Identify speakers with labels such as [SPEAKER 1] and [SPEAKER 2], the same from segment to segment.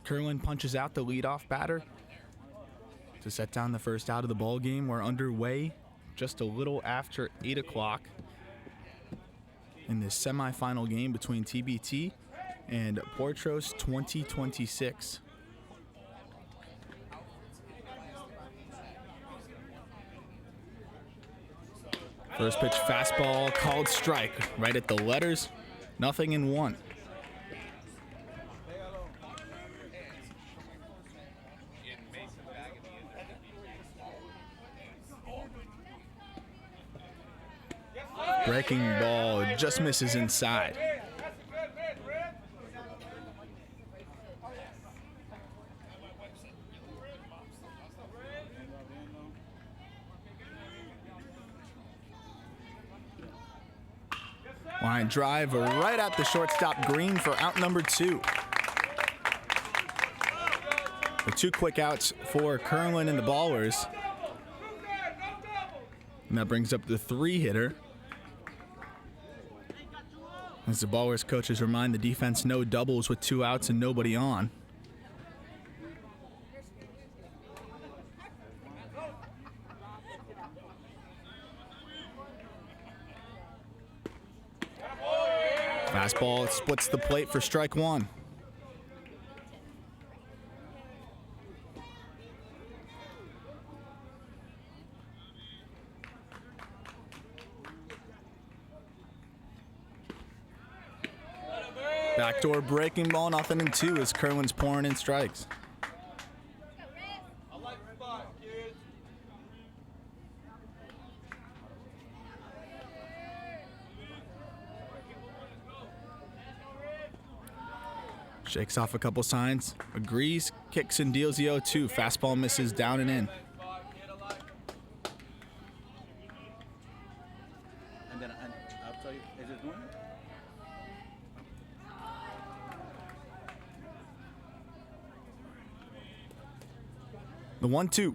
[SPEAKER 1] Kerwin punches out the leadoff batter to set down the first out of the ball game. We're underway just a little after 8 o'clock in this semifinal game between TBT and Potros 2026. First pitch fastball called strike right at the letters. 0-1. Breaking ball just misses inside. Line drive right at the shortstop Green for out number 2. The 2 quick outs for Kerwin and the Ballers. And that brings up the 3-hitter. As the Ballers coaches remind the defense no doubles with 2 outs and nobody on. Fastball splits the plate for strike 1. Backdoor breaking ball, 0-2 as Kerwin's pouring in strikes. Shakes off a couple signs, agrees, kicks and deals the 0-2. Fastball misses down and in.
[SPEAKER 2] And then I'll tell you, is it one?
[SPEAKER 1] The 1-2.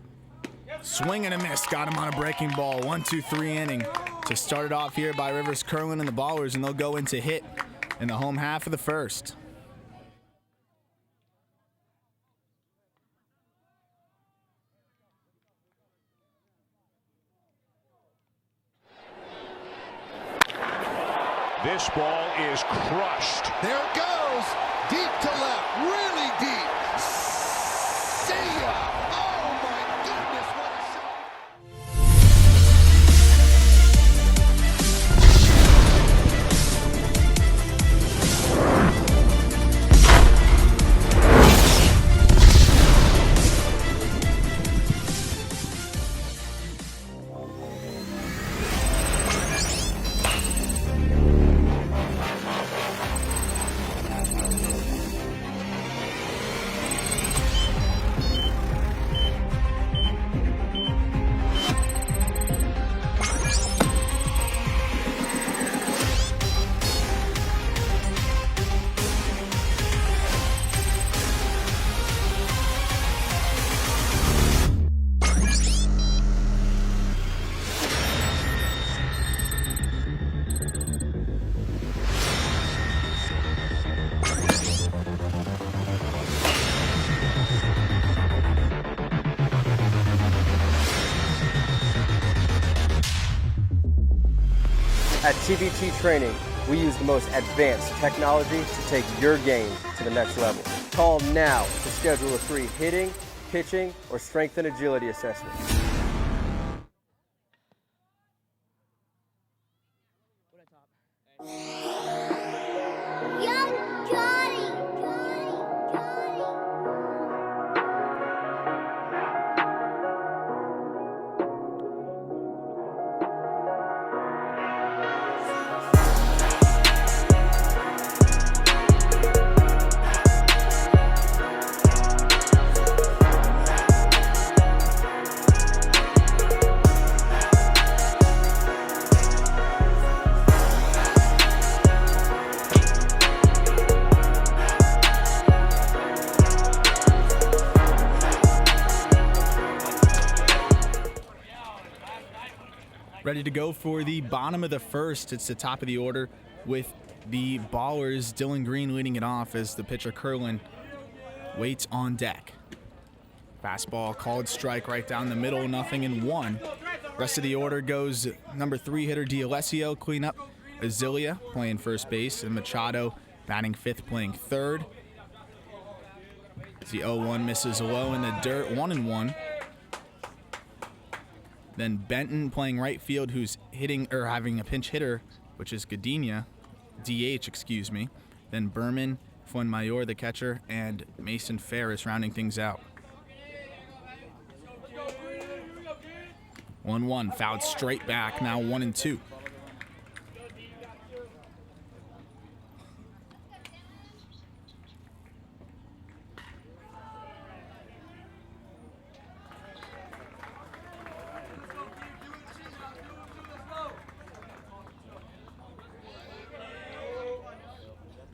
[SPEAKER 1] Swing and a miss. Got him on a breaking ball. 1-2-3 inning to start it off here by Rivers, Kerwin, and the Ballers, and they'll go into hit in the home half of the first.
[SPEAKER 3] This ball is crushed.
[SPEAKER 4] There it goes. Deep to left. Really deep. See ya. Oh, my goodness. What a shot.
[SPEAKER 5] At TBT Training, we use the most advanced technology to take your game to the next level. Call now to schedule a free hitting, pitching, or strength and agility assessment.
[SPEAKER 1] Ready to go for the bottom of the first. It's the top of the order with the Ballers. Dylan Green leading it off as the pitcher Kerwin waits on deck. Fastball called strike right down the middle, 0-1. Rest of the order goes number 3 hitter D'Alessio, cleanup Azilia playing first base, and Machado batting 5th, playing 3rd. The 0-1 misses low in the dirt, 1-1. Then Benton playing right field, who's hitting or having a pinch hitter, which is Gardenia, DH, excuse me. Then Berman, Fuenmayor, the catcher, and Mason Ferris rounding things out. 1-1, fouled straight back, now 1-2.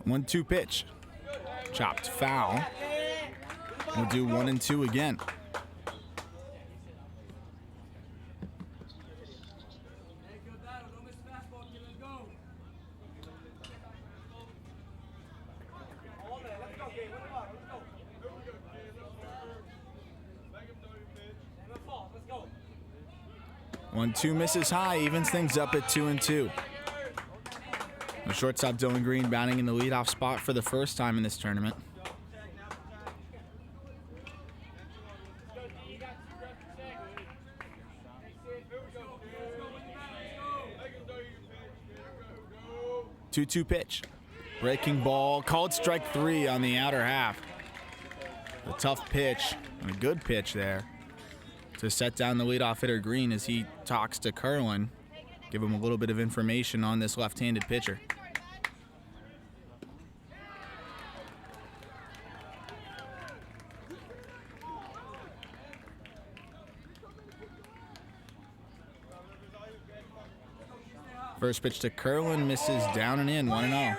[SPEAKER 1] One-two pitch, chopped foul. We'll do 1-2 again. One-two misses high, evens things up at 2-2. The shortstop Dylan Green batting in the leadoff spot for the first time in this tournament. Two-two pitch, breaking ball, called strike 3 on the outer half. A tough pitch and a good pitch there to set down the leadoff hitter Green as he talks to Kerwin, give him a little bit of information on this left-handed pitcher. First pitch to Kerwin misses down and in, 1-0.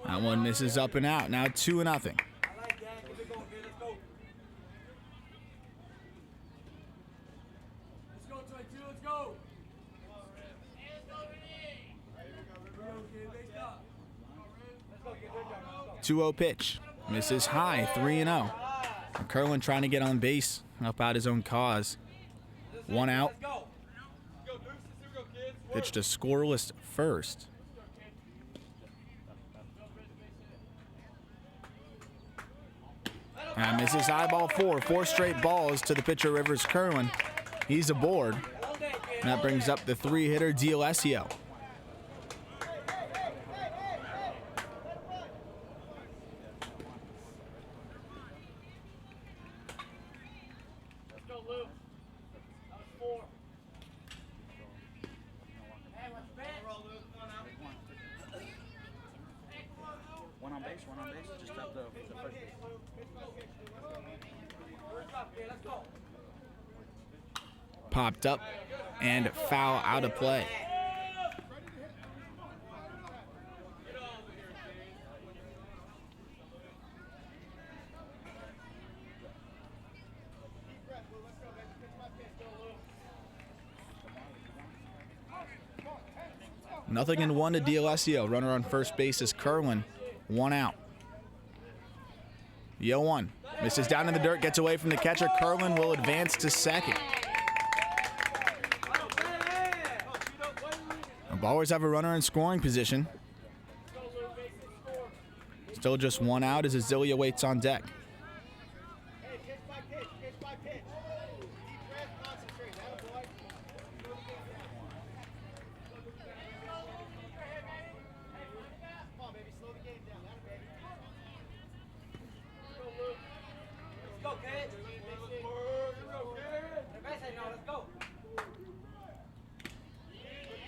[SPEAKER 1] That one misses up and out. Now 2-0. Two-0 pitch, misses high, 3-0. Kerwin trying to get on base, help out his own cause. 1 out. Pitch to scoreless first. And misses high, ball 4. 4 straight balls to the pitcher Rivers Kerwin. He's aboard. And that brings up the 3 hitter D'Alessio.
[SPEAKER 2] One on base, just up the first base.
[SPEAKER 1] Popped up and foul out of play. Nothing in 1 to D'Alessio. Runner on first base is Kerwin. 1 out. The 0-1 misses down in the dirt, gets away from the catcher. Kerwin will advance to second. The Ballers have a runner in scoring position. Still just 1 out as Azilia waits on deck.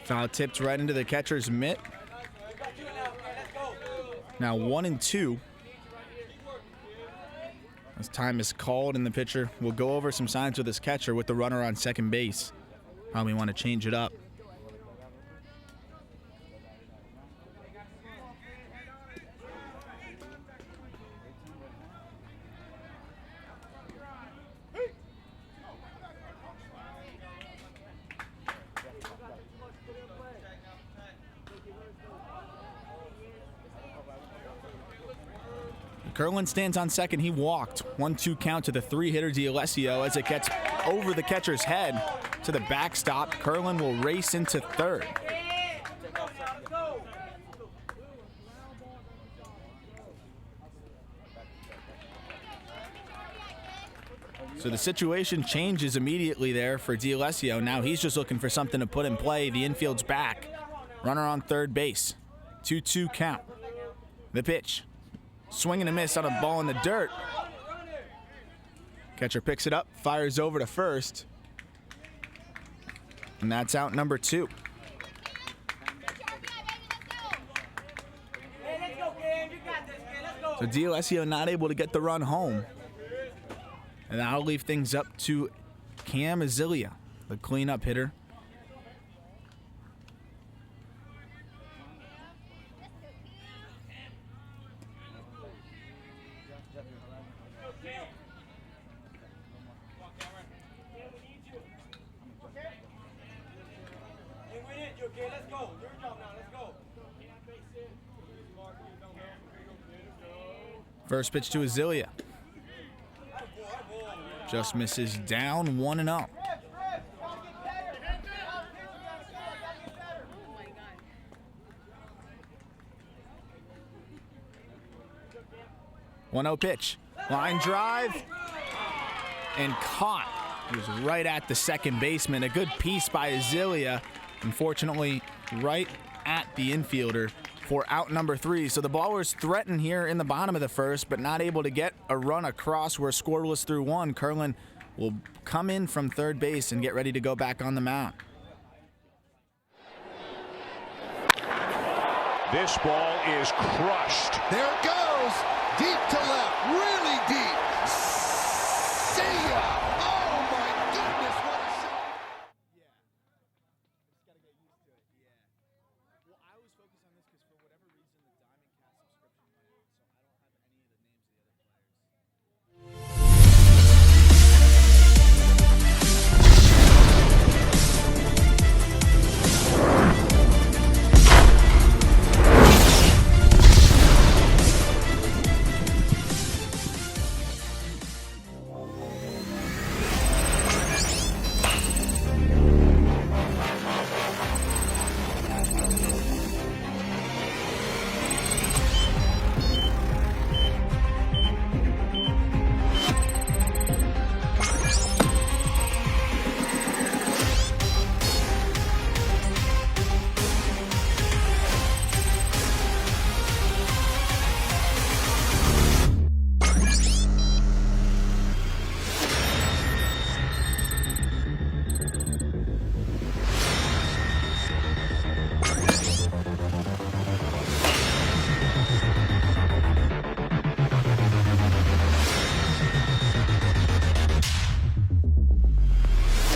[SPEAKER 1] Foul tipped right into the catcher's mitt. Now 1-2. As time is called and the pitcher will go over some signs with his catcher with the runner on second base. Probably want to change it up. Kerlin stands on second. He walked. 1-2 count to the three-hitter D'Alessio as it gets over the catcher's head to the backstop. Kerlin will race into third. So the situation changes immediately there for D'Alessio. Now he's just looking for something to put in play. The infield's back. Runner on third base. 2-2 count. The pitch. Swing and a miss on a ball in the dirt. Catcher picks it up, fires over to first. And that's out number 2. So D'Alessio not able to get the run home. And that'll leave things up to Cam Azilia, the cleanup hitter. First pitch to Azilia. Just misses down 1-0. One-0 pitch. Line drive. And caught. He was right at the second baseman. A good piece by Azilia. Unfortunately, right at the infielder for out number 3. So the ball was threatened here in the bottom of the first, but not able to get a run across. We're scoreless through 1. Kerlin will come in from third base and get ready to go back on the mound.
[SPEAKER 3] This ball is crushed.
[SPEAKER 4] There it goes. Deep to left. Really deep. See ya. Oh, my goodness. What a shot.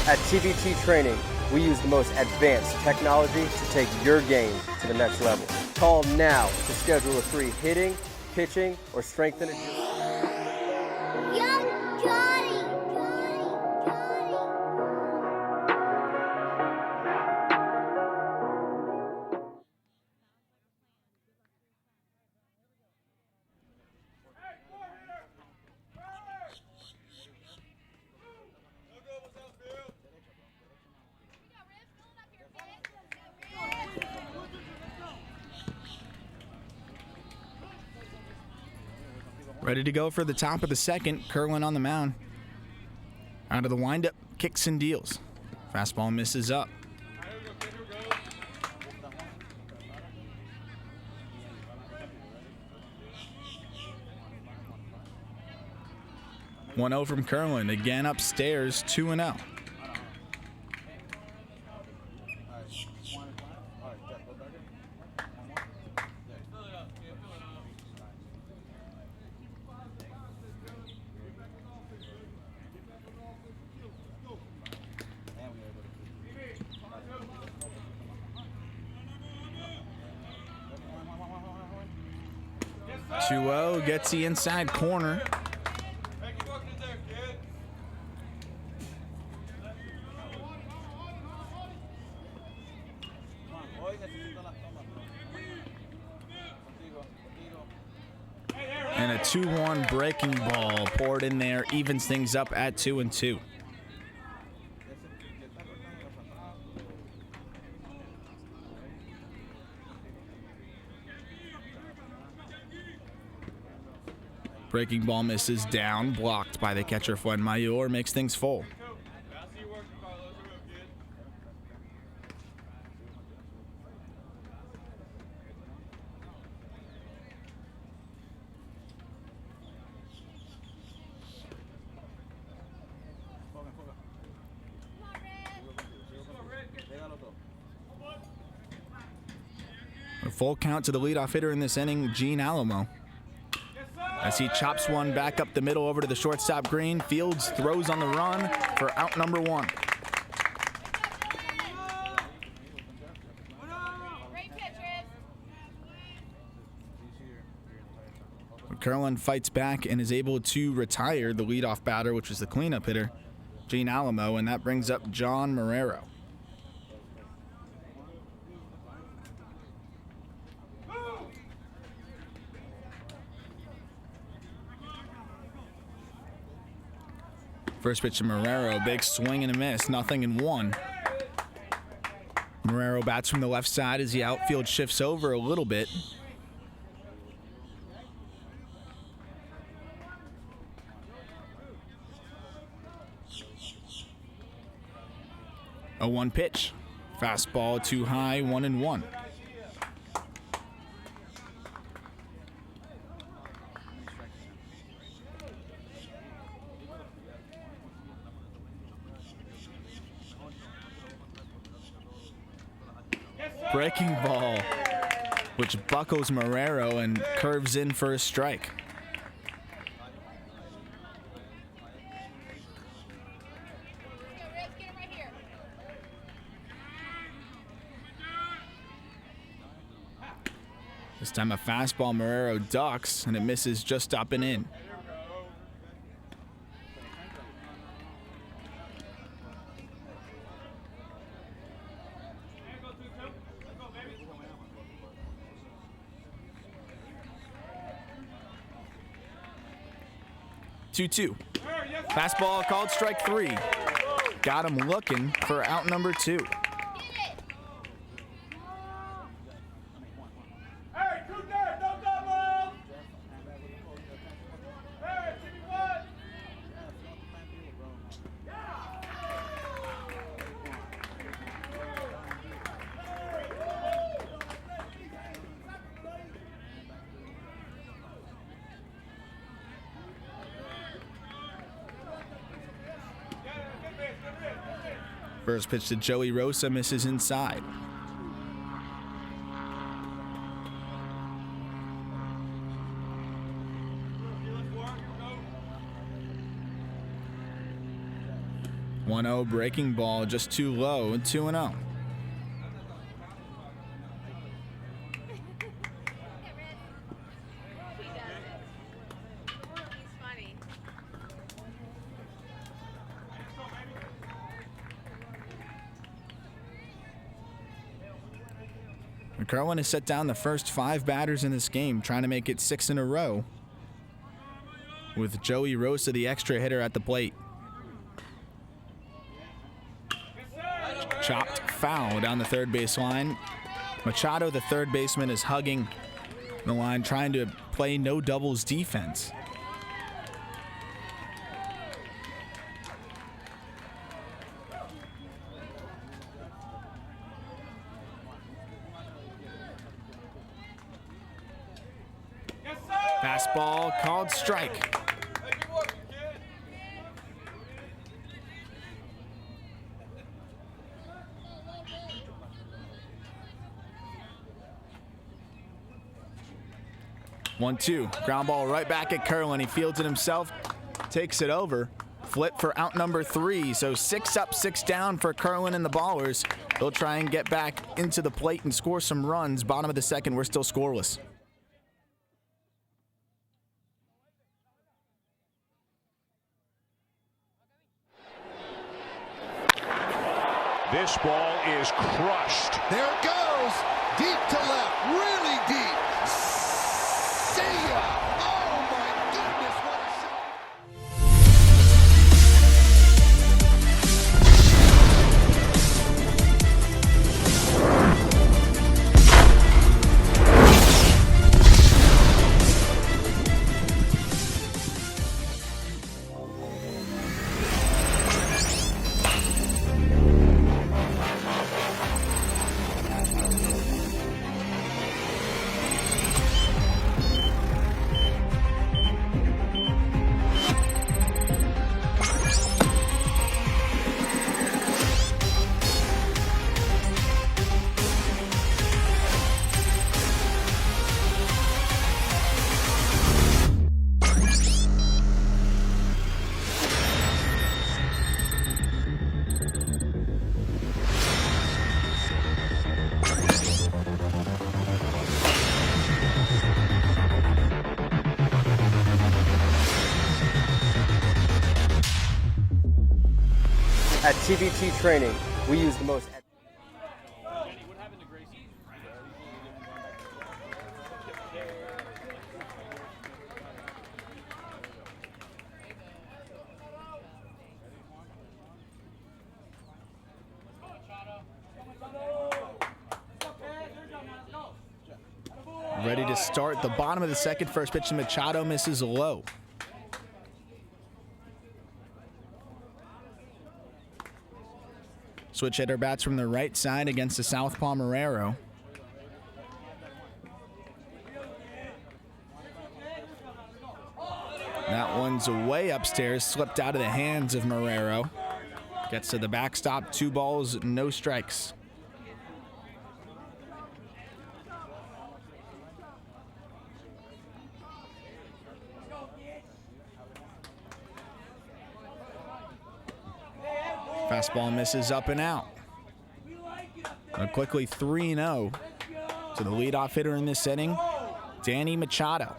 [SPEAKER 5] At TBT Training, we use the most advanced technology to take your game to the next level. Call now to schedule a free hitting, pitching, or strength and agility.
[SPEAKER 6] Young Johnny!
[SPEAKER 1] Ready to go for the top of the second. Kerlin on the mound. Out of the windup, kicks and deals. Fastball misses up. One 0 from Kerlin. Again upstairs, 2-0. Gets the inside corner. And a a 2-1 breaking ball poured in there, evens things up at 2-2. Breaking ball misses down, blocked by the catcher Fuenmayor, makes things full. A full count to the leadoff hitter in this inning, Gene Alamo. As he chops one back up the middle over to the shortstop green, Fields throws on the run for out number 1. Curlin fights back and is able to retire the leadoff batter, which is the cleanup hitter, Gene Alamo, and that brings up John Marrero. First pitch to Marrero, big swing and a miss, 0-1. Marrero bats from the left side as the outfield shifts over a little bit. A 1 pitch. Fastball too high, 1-1. Breaking ball, which buckles Marrero and curves in for a strike. This time a fastball, Marrero ducks, and it misses just up and in. Two. Fastball called strike 3. Got him looking for out number 2. First pitch to Joey Rosa misses inside. One-0 breaking ball, just too low, 2-0. Kerwin has set down the first 5 batters in this game, trying to make it 6 in a row, with Joey Rosa, the extra hitter, at the plate. Chopped foul down the third base line. Machado, the third baseman, is hugging the line, trying to play no doubles defense. Fastball called strike. One-two, ground ball right back at Kerwin. He fields it himself, takes it over. Flip for out number 3. So 6 up, 6 down for Kerwin and the Ballers. They'll try and get back into the plate and score some runs. Bottom of the second, we're still scoreless.
[SPEAKER 3] This ball is crushed.
[SPEAKER 4] There it goes. Deep to left. Really deep. See ya. Oh, my
[SPEAKER 5] At TBT Training, we use the most.
[SPEAKER 1] Ready to start the bottom of the second. First pitch to Machado misses low. Switch hitter bats from the right side against the southpaw Marrero. That one's way upstairs, slipped out of the hands of Marrero. Gets to the backstop, 2 balls, no strikes. Fastball misses up and out. And quickly 3-0 to the leadoff hitter in this inning, Danny Machado.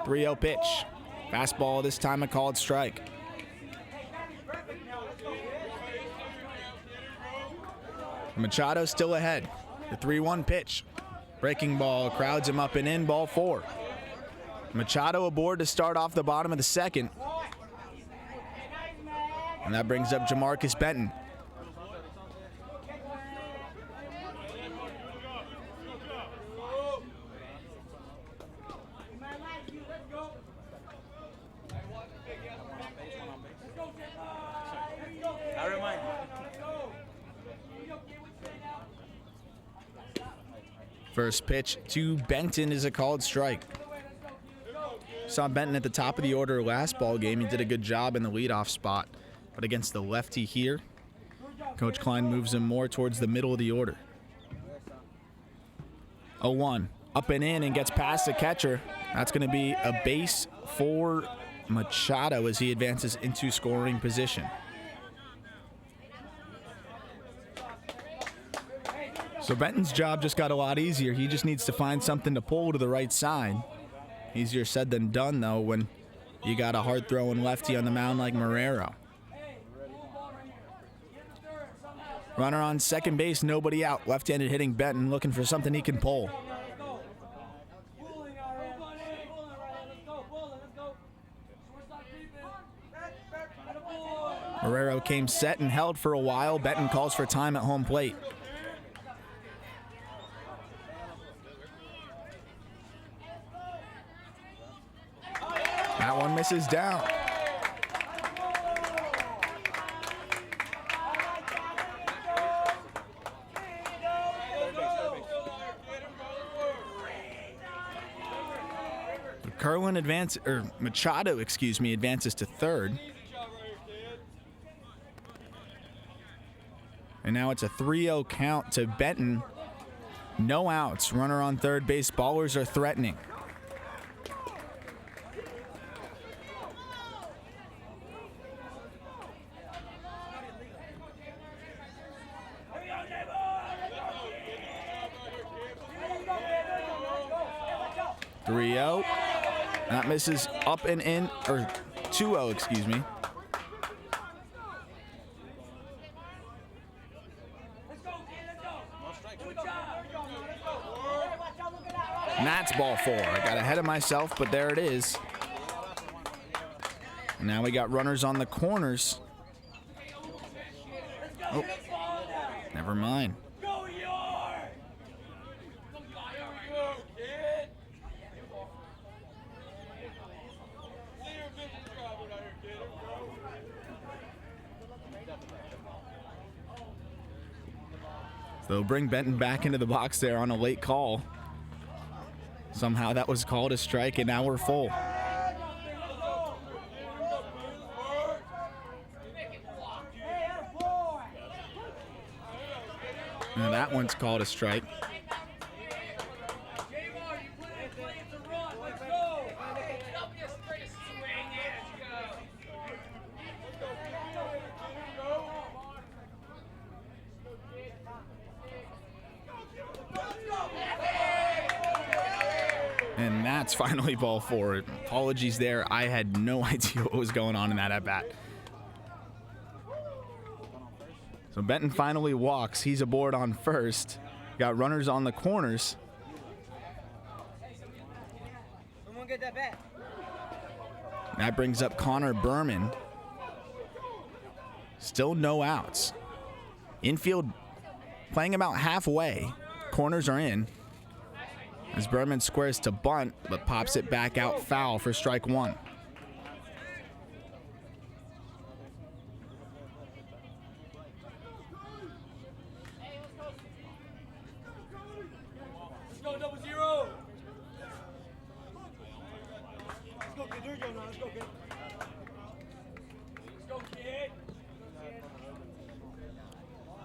[SPEAKER 1] 3-0 pitch. Fastball, this time a called strike. Machado still ahead. The 3-1 pitch. Breaking ball crowds him up and in, ball 4. Machado aboard to start off the bottom of the second. And that brings up Jamarcus Benton. First pitch to Benton is a called strike. Saw Benton at the top of the order last ball game. He did a good job in the leadoff spot. But against the lefty here, Coach Klein moves him more towards the middle of the order. 0-1, up and in and gets past the catcher. That's going to be a base for Machado as he advances into scoring position. So Benton's job just got a lot easier. He just needs to find something to pull to the right side. Easier said than done, though, when you got a hard-throwing lefty on the mound like Marrero. Runner on second base, nobody out. Left-handed hitting Benton, looking for something he can pull. Marrero came set and held for a while. Benton calls for time at home plate. That one misses down. Machado, advances to third. And now it's a 3-0 count to Benton. No outs. Runner on third base. Ballers are threatening. That misses up and in, or 2-0, excuse me. And that's ball 4. I got ahead of myself, but there it is. And now we got runners on the corners. Oh, never mind. They'll bring Benton back into the box there on a late call. Somehow that was called a strike, and now we're full. And that one's called a strike. And that's finally ball 4. Apologies there. I had no idea what was going on in that at-bat. So Benton finally walks. He's aboard on first. Got runners on the corners.
[SPEAKER 6] Someone get that bat.
[SPEAKER 1] That brings up Connor Berman. Still no outs. Infield playing about halfway. Corners are in. As Berman squares to bunt, but pops it back out foul for strike one.
[SPEAKER 6] Let's go 0-0. Let's go, kid. There you go now. Let's go, kid. Let's go, kid.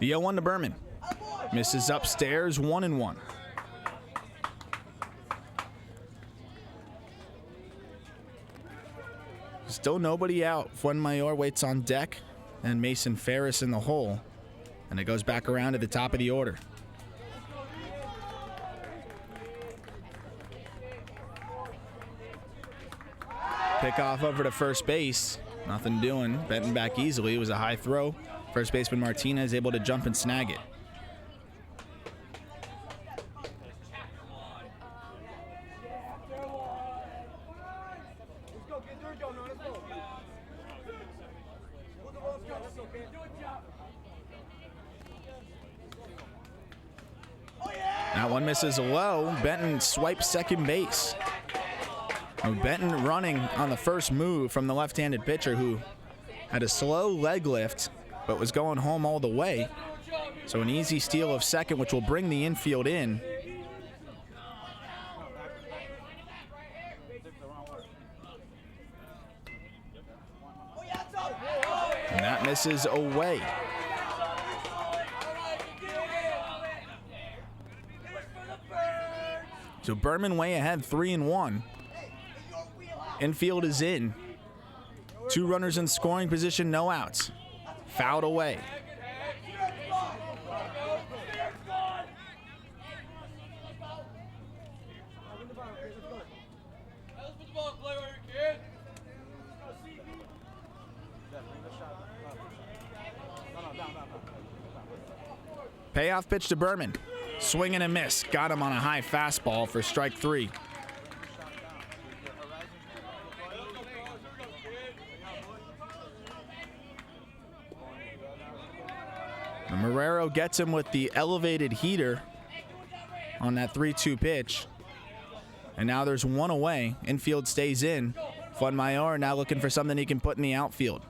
[SPEAKER 1] The 0-1 to Berman. Misses upstairs, 1-1. Still nobody out. Fuenmayor waits on deck, and Mason Ferris in the hole. And it goes back around to the top of the order. Pickoff over to first base. Nothing doing. Benton back easily. It was a high throw. First baseman Martinez able to jump and snag it. That one misses low. Benton swipes second base. Benton running on the first move from the left-handed pitcher who had a slow leg lift but was going home all the way. So an easy steal of second, which will bring the infield in. And that misses away. So Berman way ahead, 3-1. Infield is in. 2 runners in scoring position, no outs. Fouled away. Payoff pitch to Berman. Swing and a miss. Got him on a high fastball for strike 3. Marrero gets him with the elevated heater on that 3-2 pitch. And now there's one away. Infield stays in. Fuenmayor now looking for something he can put in the outfield.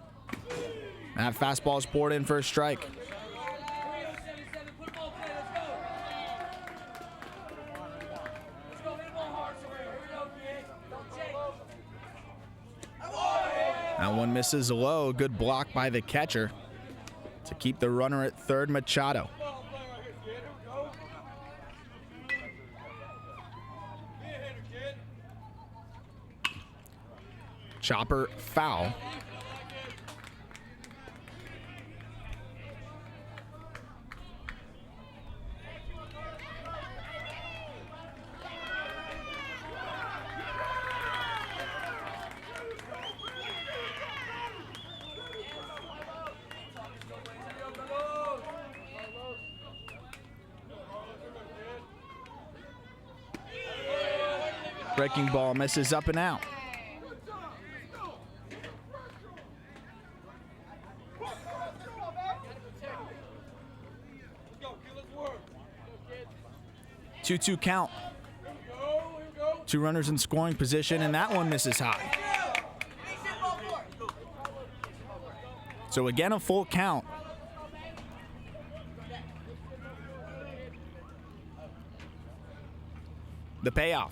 [SPEAKER 1] That fastball's poured in for a strike. That one misses low. Good block by the catcher to keep the runner at third, Machado. Chopper foul. Breaking ball misses up and out. Two count. 2 runners in scoring position, and that one misses high. So again, a full count. The payoff.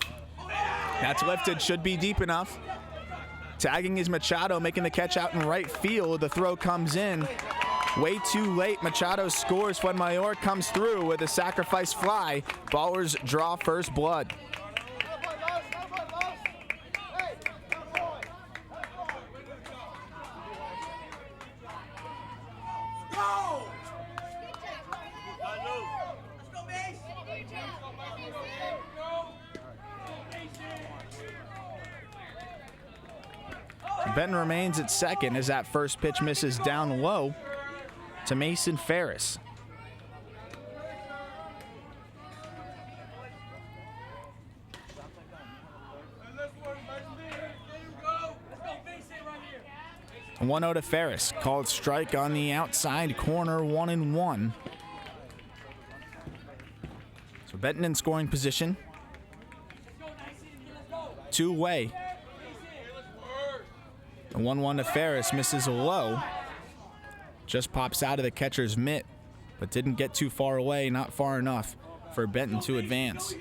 [SPEAKER 1] That's lifted, should be deep enough. Tagging is Machado, making the catch out in right field. The throw comes in. Way too late. Machado scores. Fuenmayor comes through with a sacrifice fly. Ballers draw first blood. Benton remains at second as that first pitch misses down low. to Mason Ferris. A 1-0 to Ferris. Called strike on the outside corner, 1-1. So Benton in scoring position. Two-way. A 1-1 to Ferris, misses low. Just pops out of the catcher's mitt, but didn't get too far away, not far enough for Benton to advance.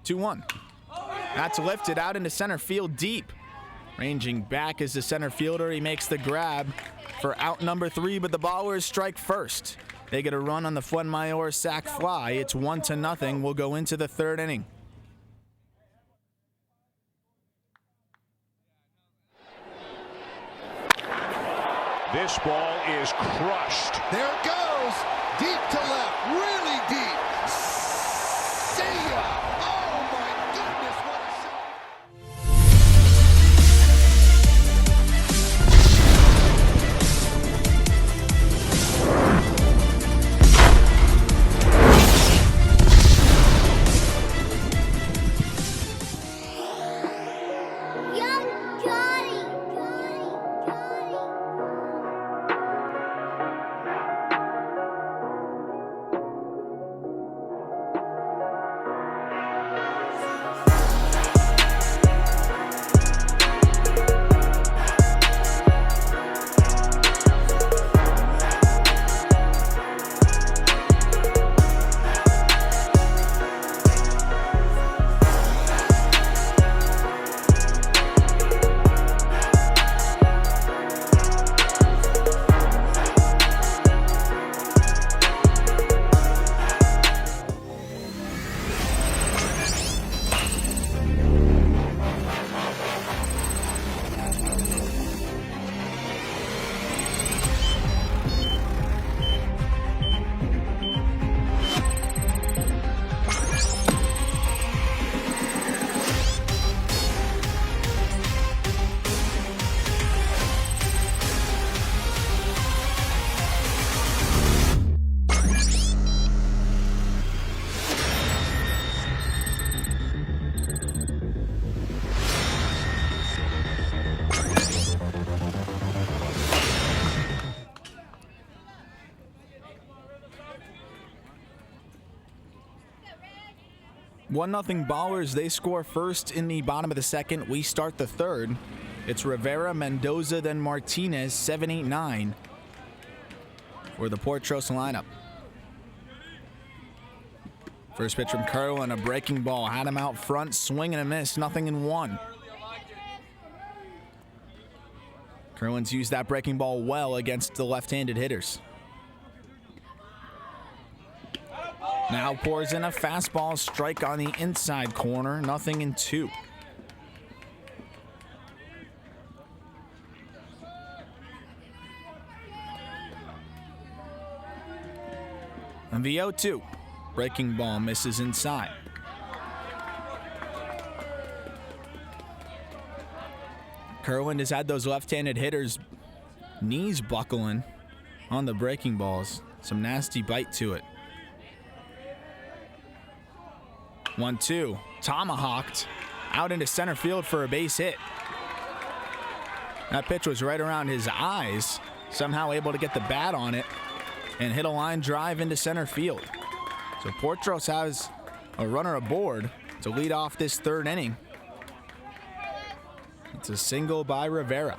[SPEAKER 1] Two-one. That's lifted out into center field deep. Ranging back as the center fielder, he makes the grab for out number 3, but the Ballers strike first. They get a run on the Fuenmayor sac fly. It's 1-0. We'll go into the third inning.
[SPEAKER 3] This ball is crushed.
[SPEAKER 4] There it goes. Deep to left. Really deep. See ya. Oh, my goodness. What a shot.
[SPEAKER 7] Young Johnny.
[SPEAKER 1] One nothing Ballers. They score first in the bottom of the second. We start the third. It's Rivera, Mendoza, then Martinez, 7, 8, 9 for the Potros lineup. First pitch from Kerwin, a breaking ball. Had him out front, swing and a miss, 0-1. Kerwin's used that breaking ball well against the left-handed hitters. Now pours in a fastball, strike on the inside corner, 0-2. And the 0-2. Breaking ball misses inside. Kerwin has had those left-handed hitters' knees buckling on the breaking balls. Some nasty bite to it. 1-2. Tomahawked out into center field for a base hit. That pitch was right around his eyes. Somehow able to get the bat on it and hit a line drive into center field. So Potros has a runner aboard to lead off this third inning. It's a single by Rivera.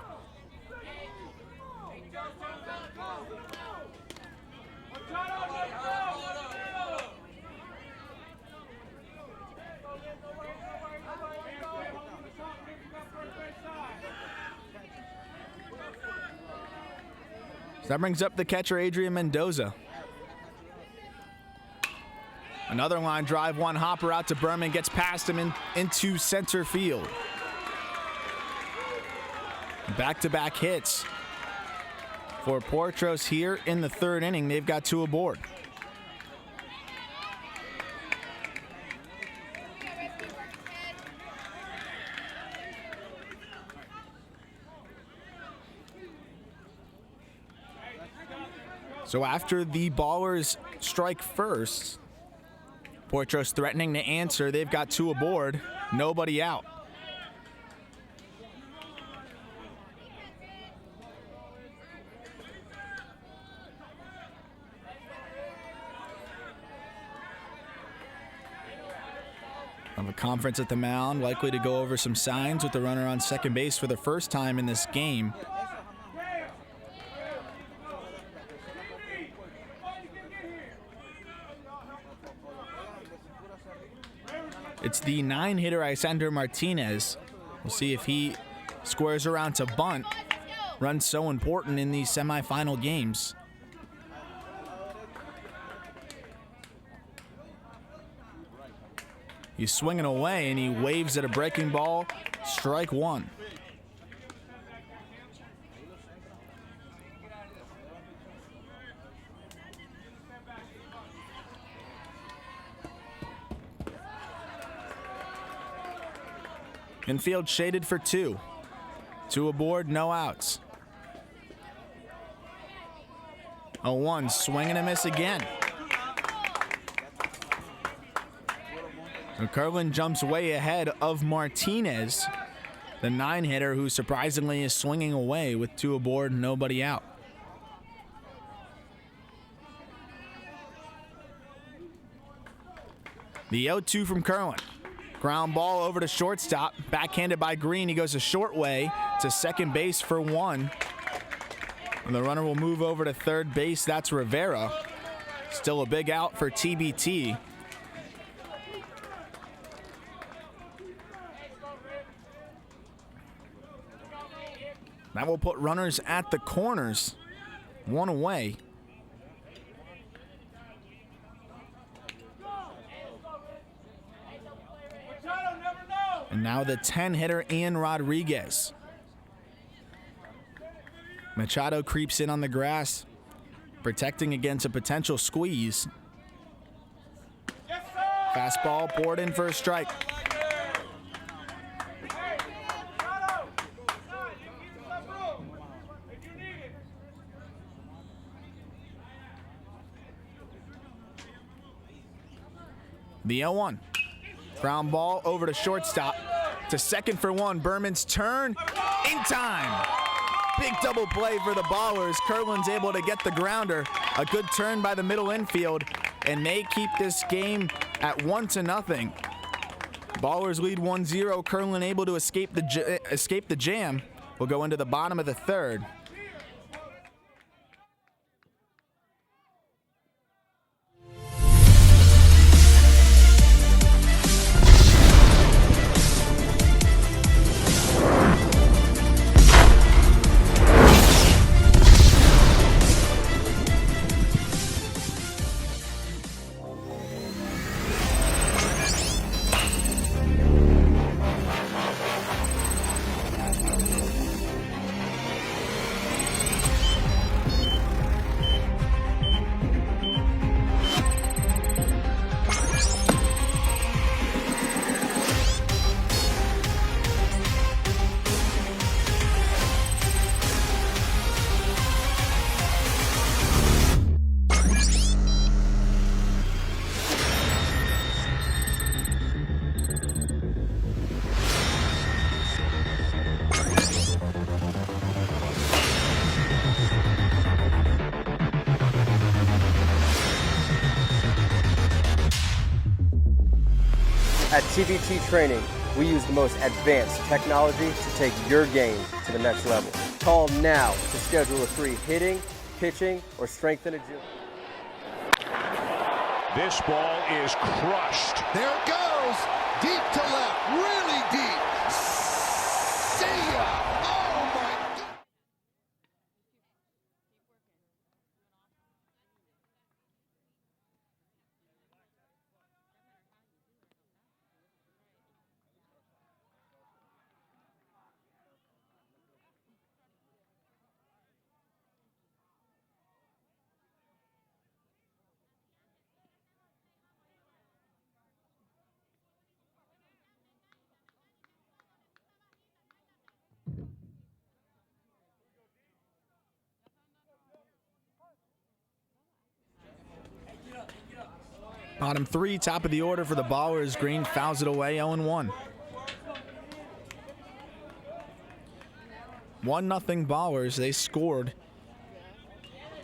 [SPEAKER 1] So that brings up the catcher, Adrian Mendoza. Another line drive, one hopper out to Berman, gets past him into center field. Back-to-back hits for Potros here in the third inning. They've got two aboard. So after the Ballers strike first, Potros threatening to answer. They've got 2 aboard, nobody out. Of a conference at the mound, likely to go over some signs with the runner on second base for the first time in this game. It's the 9-hitter Isandro Martinez. We'll see if he squares around to bunt. Runs so important in these semifinal games. He's swinging away, and he waves at a breaking ball. Strike 1. Infield shaded for 2. 2 aboard, no outs. 0-1, swing and a miss again. So Kerwin jumps way ahead of Martinez, the 9-hitter who surprisingly is swinging away with 2 aboard, nobody out. The 0-2 from Kerwin. Ground ball over to shortstop, backhanded by Green. He goes a short way to second base for 1. And the runner will move over to third base. That's Rivera. Still a big out for TBT. That will put runners at the corners. 1 away. And now the 10-hitter Ian Rodriguez. Machado creeps in on the grass, protecting against a potential squeeze. Fastball poured in for a strike. The 0-1. Ground ball over to shortstop. To second for 1. Berman's turn in time. Big double play for the Ballers. Kerwin's able to get the grounder. A good turn by the middle infield, and they keep this game at 1-0. Ballers lead 1-0. Kerwin able to escape the jam. We'll go into the bottom of the 3rd.
[SPEAKER 5] At TBT Training, we use the most advanced technology to take your game to the next level. Call now to schedule a free hitting, pitching, or strength and agility.
[SPEAKER 3] This ball is crushed.
[SPEAKER 4] There it goes. Deep to left. Really deep. See ya. Oh, my God.
[SPEAKER 1] Bottom three, top of the order for the Ballers. Green fouls it away, 0-1. 1-0 Ballers. They scored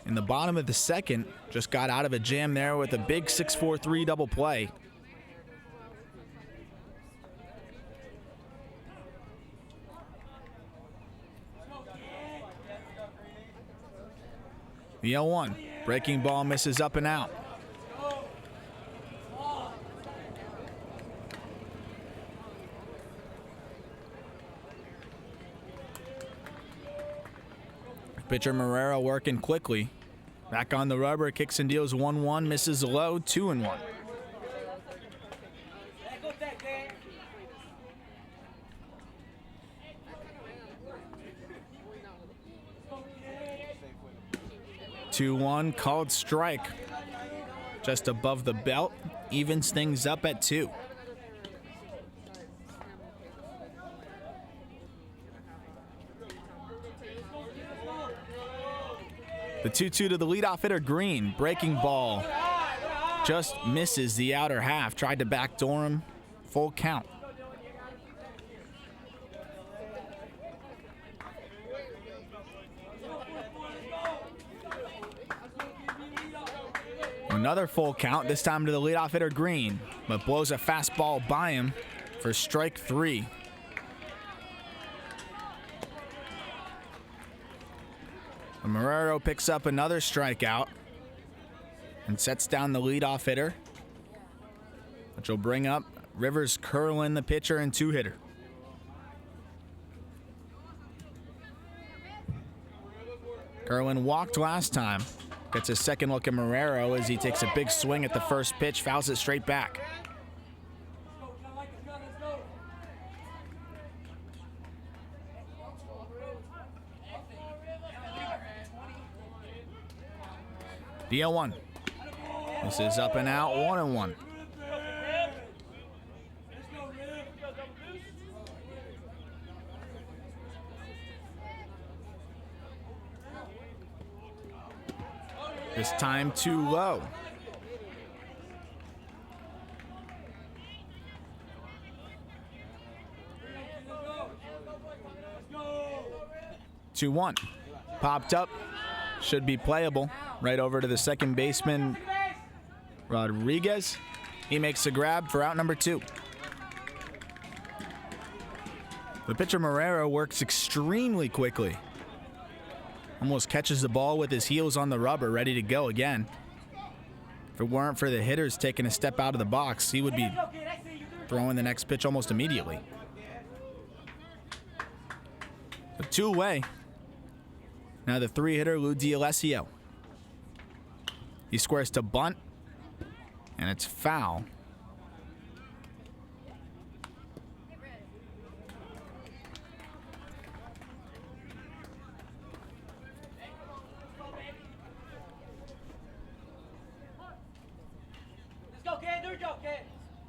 [SPEAKER 1] in the bottom of the second. Just got out of a jam there with a big 6-4-3 double play. The 0-1. Breaking ball misses up and out. Pitcher Marrero working quickly. Back on the rubber, kicks and deals 1-1, misses low, 2-1. Called strike. Just above the belt, evens things up at 2. The 2-2 to the leadoff hitter, Green. Breaking ball just misses the outer half. Tried to backdoor him. Full count. Another full count, this time to the leadoff hitter, Green, but blows a fastball by him for strike 3. Marrero picks up another strikeout and sets down the leadoff hitter, which will bring up Rivers Curlin, the pitcher and 2-hitter. Curlin walked last time. Gets a second look at Marrero as he takes a big swing at the first pitch, fouls it straight back. The 0-1. This is up and out, 1-1. This time too low. Two 2-1. Popped up. Should be playable. Right over to the second baseman, Rodriguez. He makes a grab for out number 2. The pitcher Marrero works extremely quickly. Almost catches the ball with his heels on the rubber, ready to go again. If it weren't for the hitters taking a step out of the box, he would be throwing the next pitch almost immediately. A 2-away. Now the 3-hitter, Lou D'Alessio. He squares to bunt, and it's foul.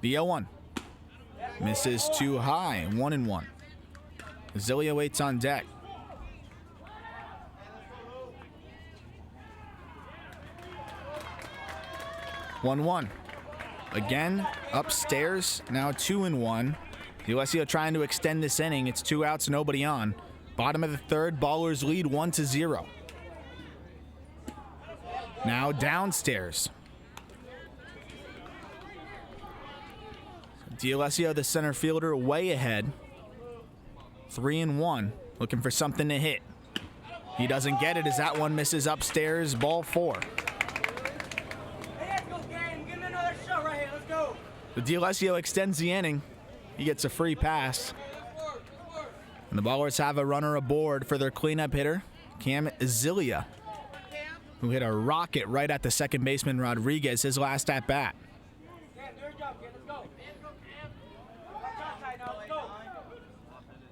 [SPEAKER 1] The 0-1. Misses too high, 1-1. Zillia waits on deck. One. Again, upstairs, now 2-1. D'Alessio trying to extend this inning. It's 2 outs, nobody on. Bottom of the third, Ballers lead 1-0. Now downstairs. D'Alessio, the center fielder, way ahead. 3-1, looking for something to hit. He doesn't get it as that one misses upstairs, ball 4. The D'Alessio extends the inning. He gets a free pass. And the Ballers have a runner aboard for their cleanup hitter, Cam Zillia, who hit a rocket right at the second baseman Rodriguez, his last at-bat.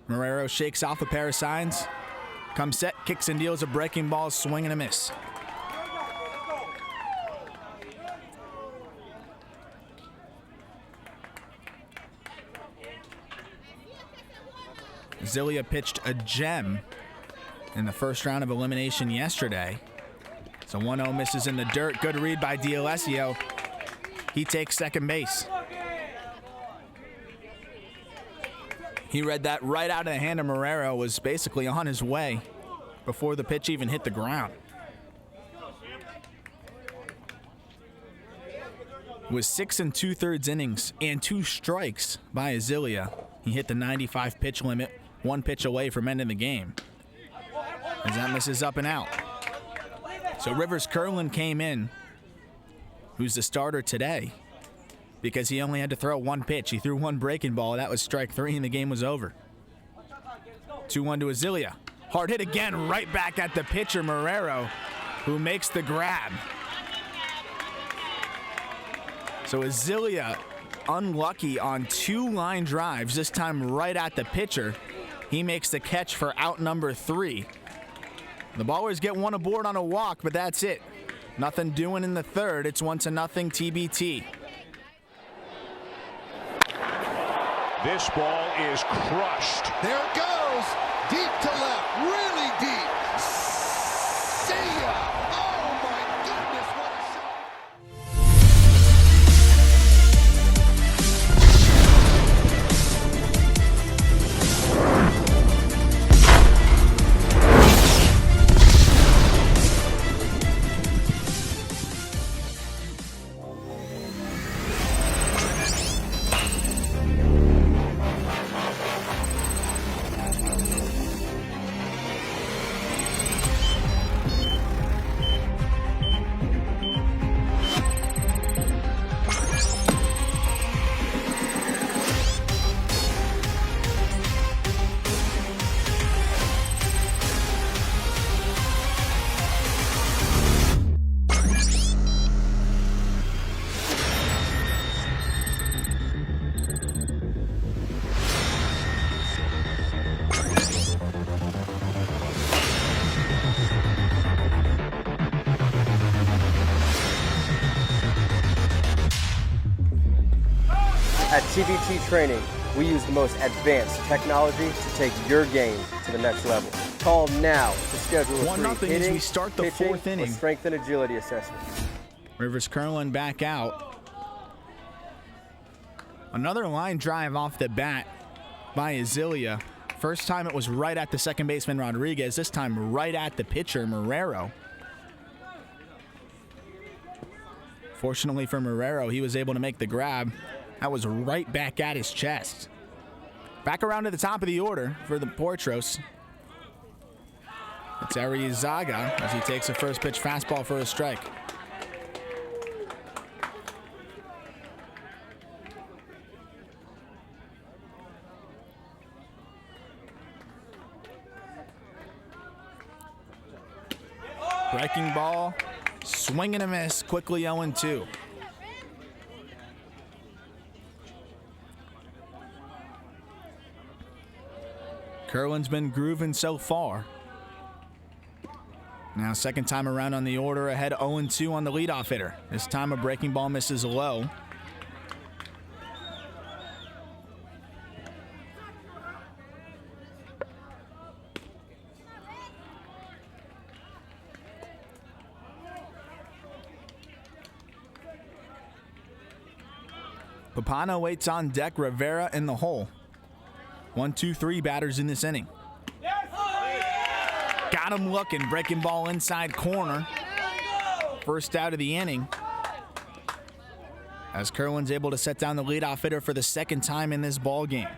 [SPEAKER 1] Marrero shakes off a pair of signs. Comes set, kicks and deals a breaking ball, swing and a miss. Zillia pitched a gem in the first round of elimination yesterday. So 1-0 misses in the dirt. Good read by D'Alessio. he takes second base. He read that right out of the hand of Marrero, was basically on his way before the pitch even hit the ground. With 6 2/3 innings and 2 strikes by Azilia, he hit the 95 pitch limit, 1 pitch away from ending the game. As that misses up and out. So Rivers Curlin came in, who's the starter today, because he only had to throw 1 pitch. He threw 1 breaking ball. That was strike 3, and the game was over. 2-1 to Azilia. Hard hit again, right back at the pitcher, Marrero, who makes the grab. So Azilia unlucky on 2 line drives, this time right at the pitcher. He makes the catch for out number 3. The Ballers get 1 aboard on a walk, but that's it. Nothing doing in the third. It's 1-0 TBT.
[SPEAKER 3] This ball is crushed.
[SPEAKER 4] There it goes. Deep to left. Really deep. See ya. Oh, my goodness. What a shot.
[SPEAKER 5] At TBT Training, we use the most advanced technology to take your game to the next level. Call now to schedule a
[SPEAKER 1] 1-0
[SPEAKER 5] free
[SPEAKER 1] as
[SPEAKER 5] hitting,
[SPEAKER 1] we start the
[SPEAKER 5] pitching,
[SPEAKER 1] 4th inning.
[SPEAKER 5] or strength and agility assessment.
[SPEAKER 1] Rivers Curlin back out. Another line drive off the bat by Azilia. First time it was right at the second baseman Rodriguez. This time right at the pitcher Marrero. Fortunately for Marrero, he was able to make the grab. That was right back at his chest. Back around to the top of the order for the Potros. It's Arizaga as he takes a first pitch fastball for a strike. Breaking ball, swing and a miss, quickly 0-2. Curlin's been grooving so far. Now second time around on the order, ahead 0-2 on the leadoff hitter. This time a breaking ball misses low. Papano waits on deck, Rivera in the hole. 1-2-3 batters in this inning. Got him looking, breaking ball inside corner. First out of the inning. As Curlin's able to set down the leadoff hitter for the second time in this ball game.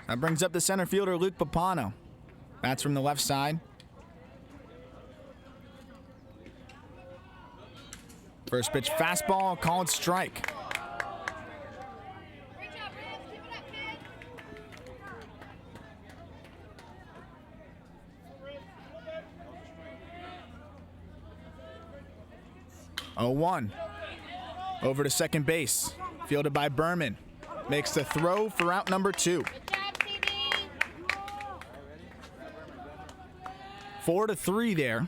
[SPEAKER 1] That brings up the center fielder, Luke Papano. Bats from the left side. First pitch fastball, called strike. Oh, 1. Over to second base. Fielded by Berman. Makes the throw for out number 2. 4-3 there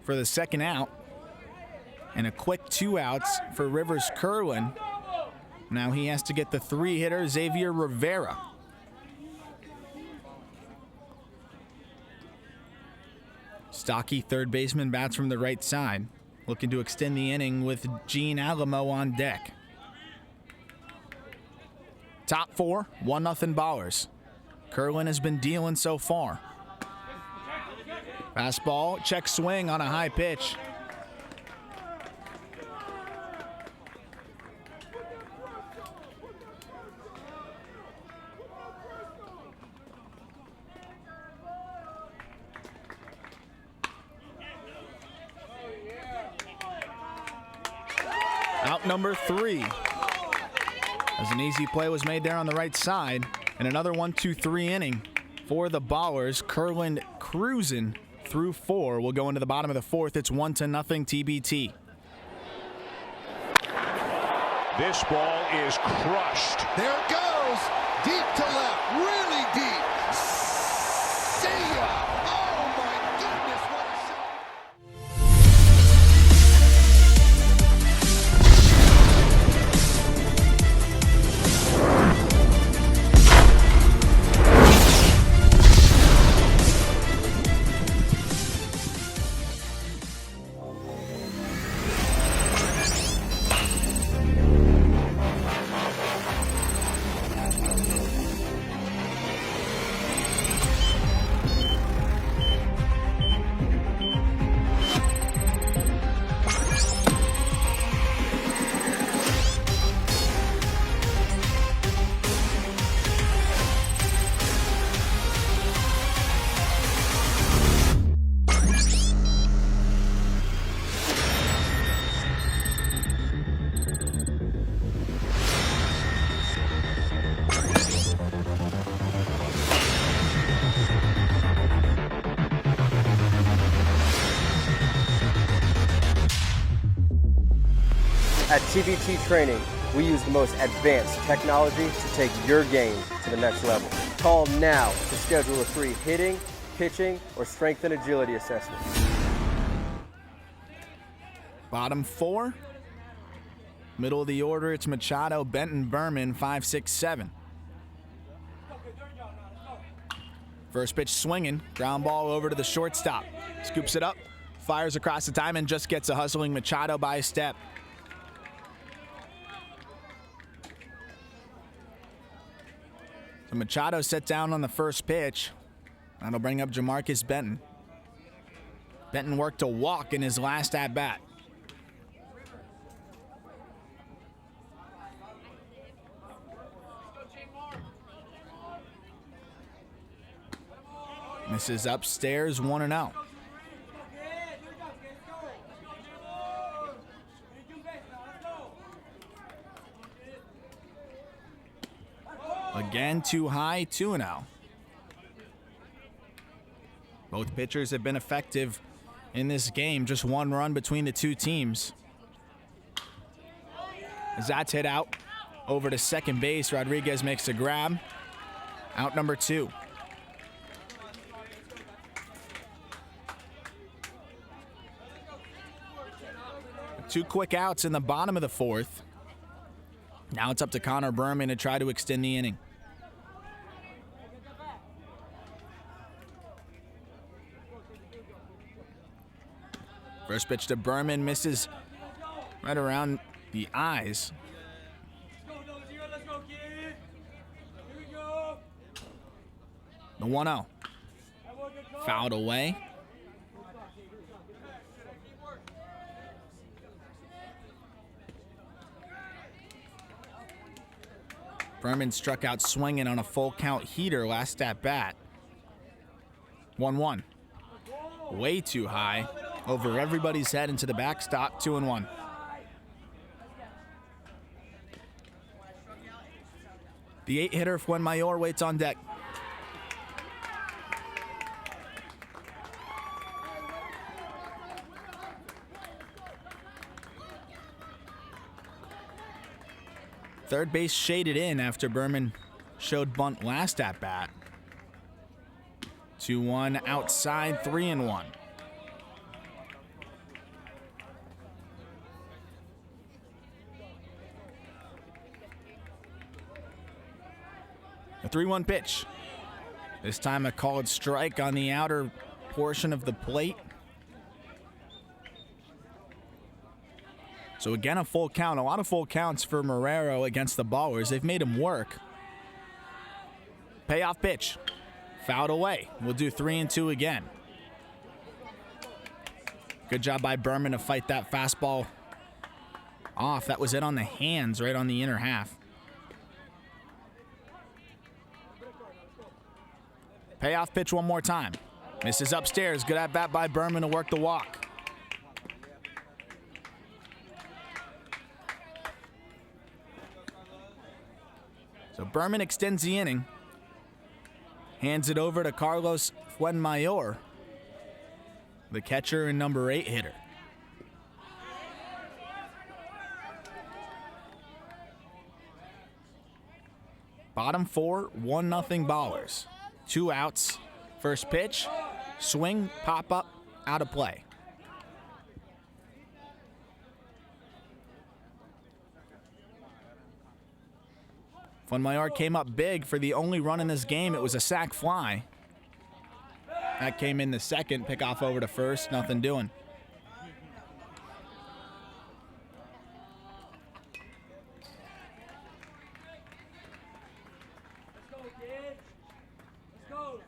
[SPEAKER 1] for the second out. And a quick 2 outs for Rivers Curlin. Now he has to get the 3-hitter, Xavier Rivera. stocky third baseman bats from the right side, looking to extend the inning with Gene Alamo on deck. Top four, 1-0 Ballers. Curlin has been dealing so far. Fastball, check swing on a high pitch. Out number 3. As an easy play was made there on the right side. And another 1-2-3 inning for the Ballers. Curlin cruising through 4. We'll go into the bottom of the 4th. It's 1-0 TBT.
[SPEAKER 3] This ball is crushed.
[SPEAKER 4] There it goes. Deep to left. Really deep. See ya. Oh, my goodness. What a shot.
[SPEAKER 5] At TBT Training, we use the most advanced technology to take your game to the next level. Call now to schedule a free hitting, pitching, or strength and agility assessment.
[SPEAKER 1] Bottom 4. Middle of the order, it's Machado, Benton, Berman, 5, 6, 7. First pitch swinging, ground ball over to the shortstop. Scoops it up, fires across the diamond, just gets a hustling Machado by a step. So Machado set down on the first pitch. That'll bring up Jamarcus Benton. Benton worked a walk in his last at-bat. Misses upstairs, 1-0. Again, too high, 2-0. Both pitchers have been effective in this game. Just one run between the two teams. As that's hit out over to second base, Rodriguez makes a grab. Out number 2. Two quick outs in the bottom of the 4th. Now it's up to Connor Berman to try to extend the inning. First pitch to Berman, misses right around the eyes. The 1-0. Fouled away. Berman struck out swinging on a full count heater last at bat. 1-1. Way too high. Over everybody's head into the backstop. 2-1. The 8-hitter Fuenmayor waits on deck. Third base shaded in after Berman showed bunt last at bat. 2-1 outside, 3-1. A 3-1 pitch. This time a called strike on the outer portion of the plate. So again, a full count. A lot of full counts for Marrero against the Ballers. They've made him work. Payoff pitch. Fouled away. We'll do 3-2 again. Good job by Berman to fight that fastball off. That was it on the hands, right on the inner half. Payoff pitch one more time. Misses upstairs. Good at bat by Berman to work the walk. So Berman extends the inning. Hands it over to Carlos Fuenmayor, the catcher and number 8 hitter. Bottom 4, 1-0 Ballers. 2 outs. First pitch, swing, pop up, out of play. Fuenmayor came up big for the only run in this game. It was a sac fly. That came in the second. Pick off over to first. Nothing doing.
[SPEAKER 6] Let's go, kids. Let's go.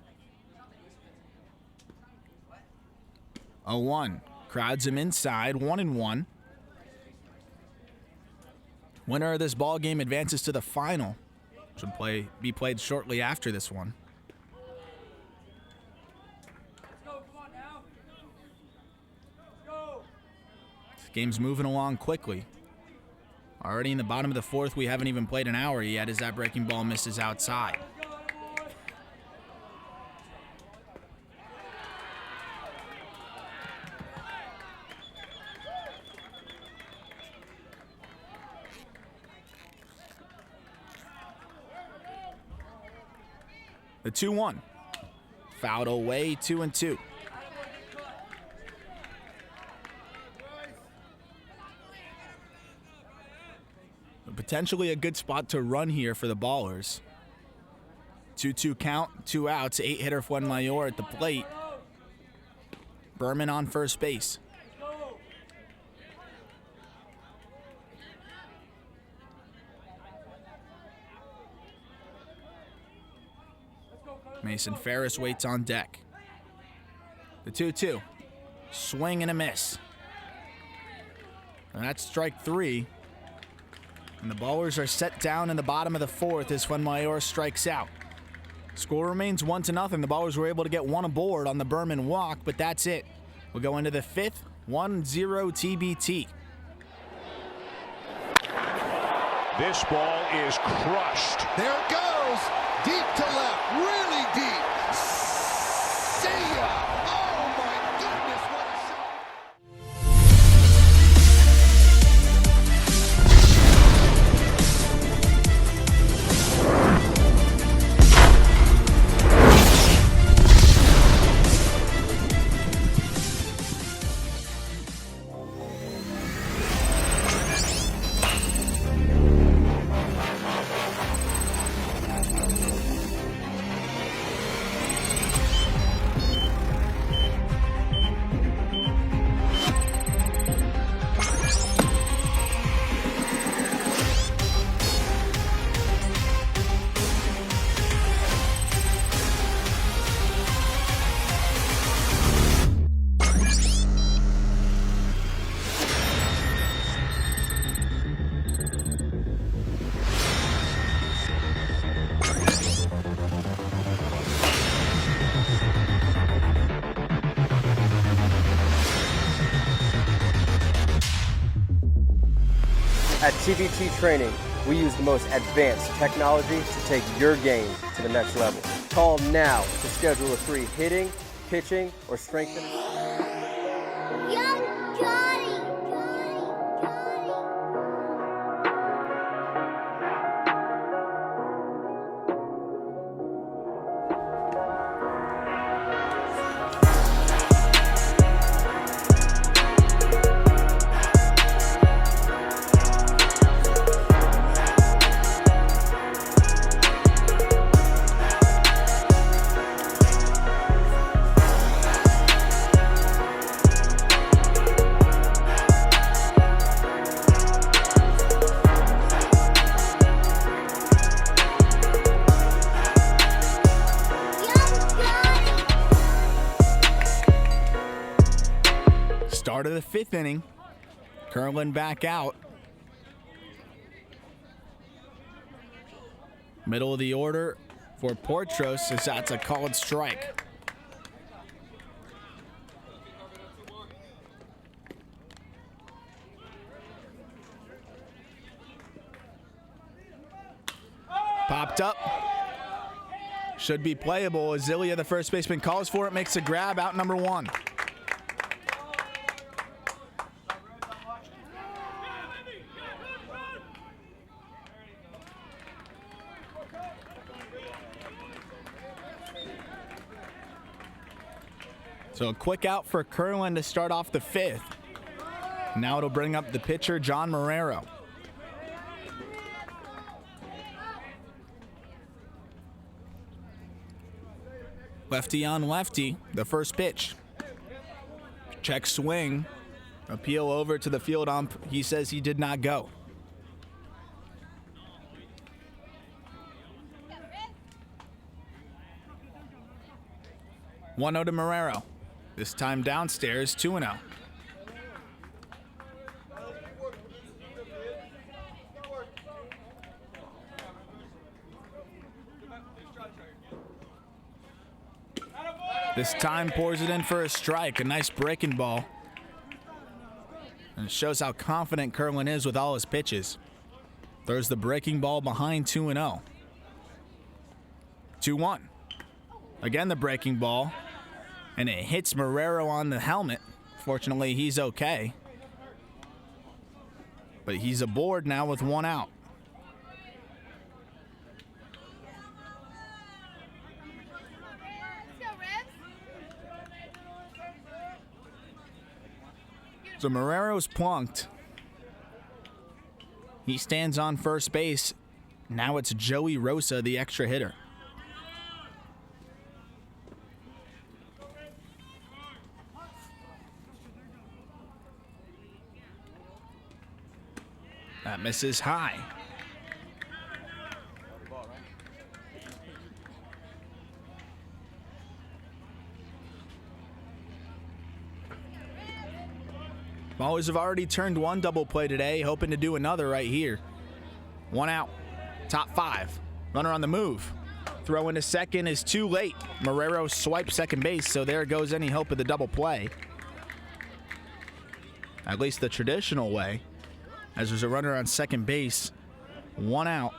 [SPEAKER 1] 0-1. Crowds him inside. 1-1. Winner of this ball game advances to the final, which will be played shortly after this one.
[SPEAKER 6] Let's go. Come on now. Let's go.
[SPEAKER 1] This game's moving along quickly. Already in the bottom of the 4th, we haven't even played an hour yet as that breaking ball misses outside. The 2-1. Fouled away, 2-2. Potentially a good spot to run here for the Ballers. 2-2 count, 2 outs, 8-hitter Fuenmayor at the plate. Berman on first base. Mason Ferris waits on deck. The 2-2. Swing and a miss. And that's strike 3. And the Ballers are set down in the bottom of the 4th as Fuenmayor strikes out. Score remains 1-0. The Ballers were able to get 1 aboard on the Berman walk, but that's it. We'll go into the 5th, 1-0 TBT.
[SPEAKER 3] This ball is crushed.
[SPEAKER 4] There it goes. Deep to left. Really deep. See ya. Oh, my goodness. What a shot.
[SPEAKER 5] At TBT Training, we use the most advanced technology to take your game to the next level. Call now to schedule a free hitting, pitching, or strengthening.
[SPEAKER 7] Young Johnny!
[SPEAKER 1] fifth inning. Curlin back out. Middle of the order for Potros as that's a called strike. Popped up. Should be playable. Azilia, the first baseman, calls for it, makes a grab, out number one. So a quick out for Curlin to start off the fifth. Now it'll bring up the pitcher, John Marrero. Lefty on lefty, the first pitch. Check swing. Appeal over to the field ump. He says he did not go. One 0 to Marrero. This time downstairs, 2-0. This time pours it in for a strike, a nice breaking ball. And it shows how confident Curlin is with all his pitches. Throws the breaking ball behind 2-0. 2-1. Again the breaking ball. And it hits Marrero on the helmet. Fortunately, he's okay. But he's aboard now with one out. So Marrero's plunked. He stands on first base. Now it's Joey Rosa, the extra hitter. That misses high. Ballers have already turned one double play today, hoping to do another right here. One out, top five. Runner on the move. Throw into second is too late. Marrero swipes second base, so there goes any hope of the double play. At least the traditional way, as there's a runner on second base. One out.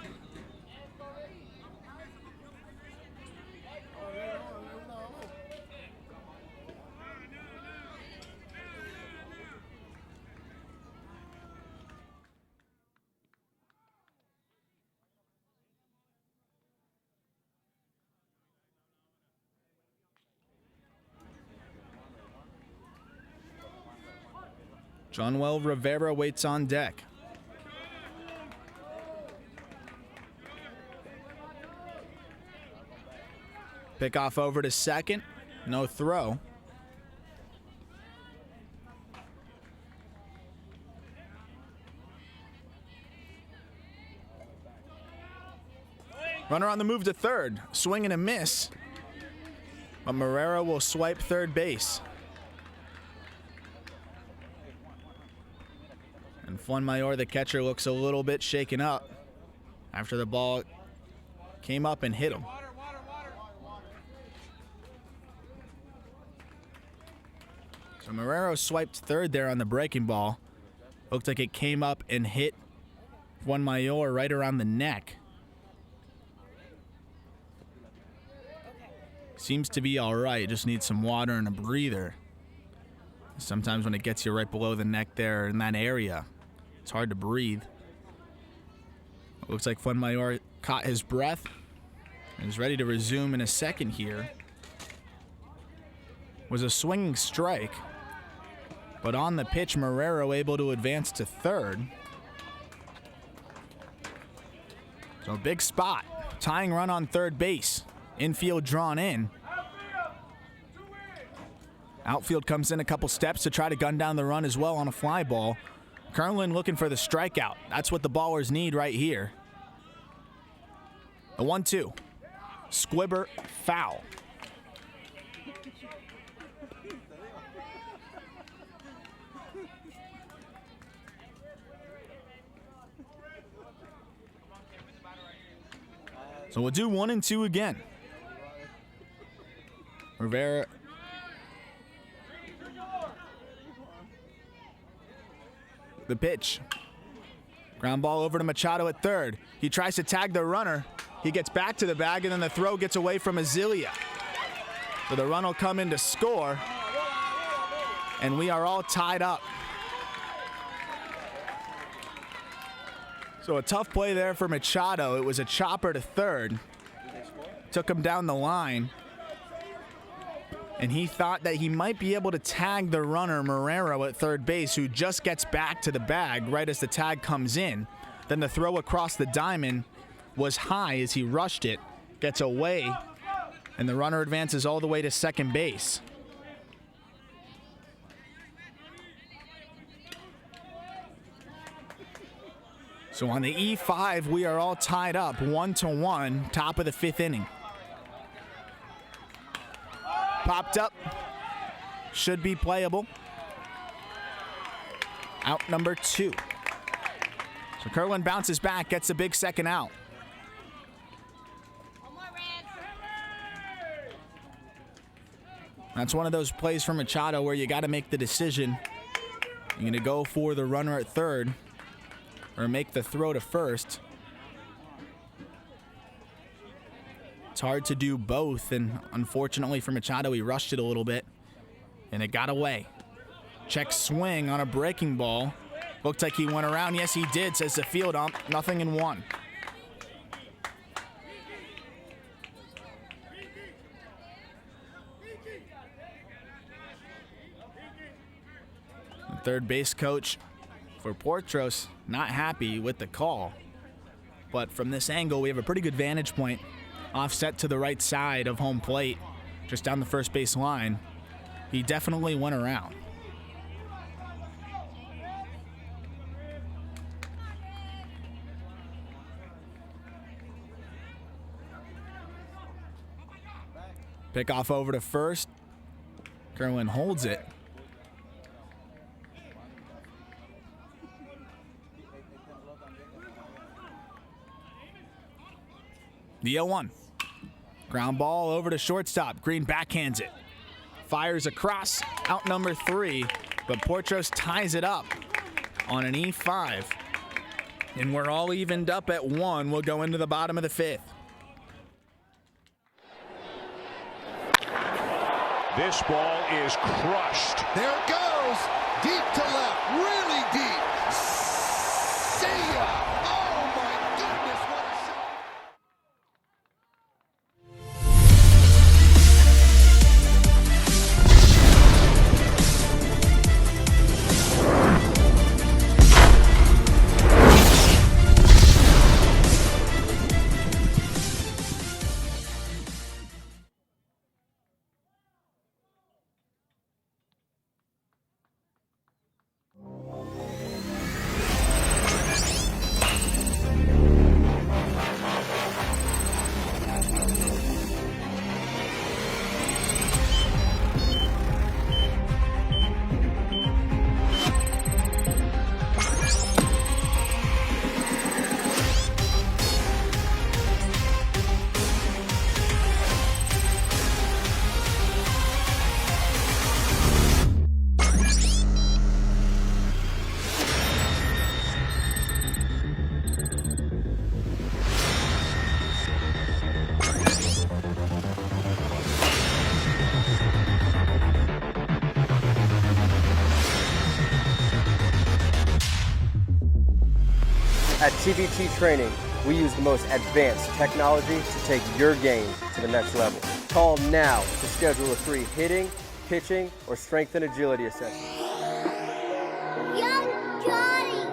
[SPEAKER 1] Johnwell Rivera waits on deck. Pick off over to second. No throw. Runner on the move to third. Swing and a miss. But Marrero will swipe third base. And Fuenmayor, the catcher, looks a little bit shaken up after the ball came up and hit him. So Marrero swiped third there on the breaking ball. Looked like it came up and hit Fuenmayor right around the neck. Seems to be all right. Just needs some water and a breather. Sometimes when it gets you right below the neck there in that area, it's hard to breathe. It looks like Fuenmayor caught his breath and is ready to resume in a second here. Was a swinging strike, but on the pitch, Marrero able to advance to third. So a big spot. Tying run on third base. Infield drawn in. Outfield comes in a couple steps to try to gun down the run as well on a fly ball. Curlin looking for the strikeout. That's what the ballers need right here. The 1-2. Squibber foul. So we'll do 1 and 2 again. Rivera. The pitch. Ground ball over to Machado at third. He tries to tag the runner. He gets back to the bag, and then the throw gets away from Azealia. So the run will come in to score, and we are all tied up. So a tough play there for Machado. It was a chopper to third. Took him down the line. And he thought that he might be able to tag the runner, Marrero, at third base, who just gets back to the bag right as the tag comes in. Then the throw across the diamond was high as he rushed it, gets away, and the runner advances all the way to second base. So on the E5, we are all tied up 1-1, top of the 5th inning. Popped up, should be playable. Out number 2. So Kerwin bounces back, gets a big second out. That's one of those plays for Machado where you got to make the decision. You're going to go for the runner at third or make the throw to first. It's hard to do both, and unfortunately for Machado, he rushed it a little bit, and it got away. Check swing on a breaking ball. Looked like he went around. Yes, he did, says the field ump. Nothing in 1. The third base coach for Potros not happy with the call. But from this angle, we have a pretty good vantage point. Offset to the right side of home plate, just down the first base line. He definitely went around. Pick off over to first. Kerwin holds it. The 0-1. Ground ball over to shortstop. Green backhands it. Fires across, out number 3, but Potros ties it up on an E5. And we're all evened up at 1. We'll go into the bottom of the 5th.
[SPEAKER 3] This ball is crushed.
[SPEAKER 4] There it goes. Deep to left. Really deep. See ya. Oh, my goodness. What a shot.
[SPEAKER 5] At TBT Training, we use the most advanced technology to take your game to the next level. Call now to schedule a free hitting, pitching, or strength and agility assessment.
[SPEAKER 7] Young Johnny!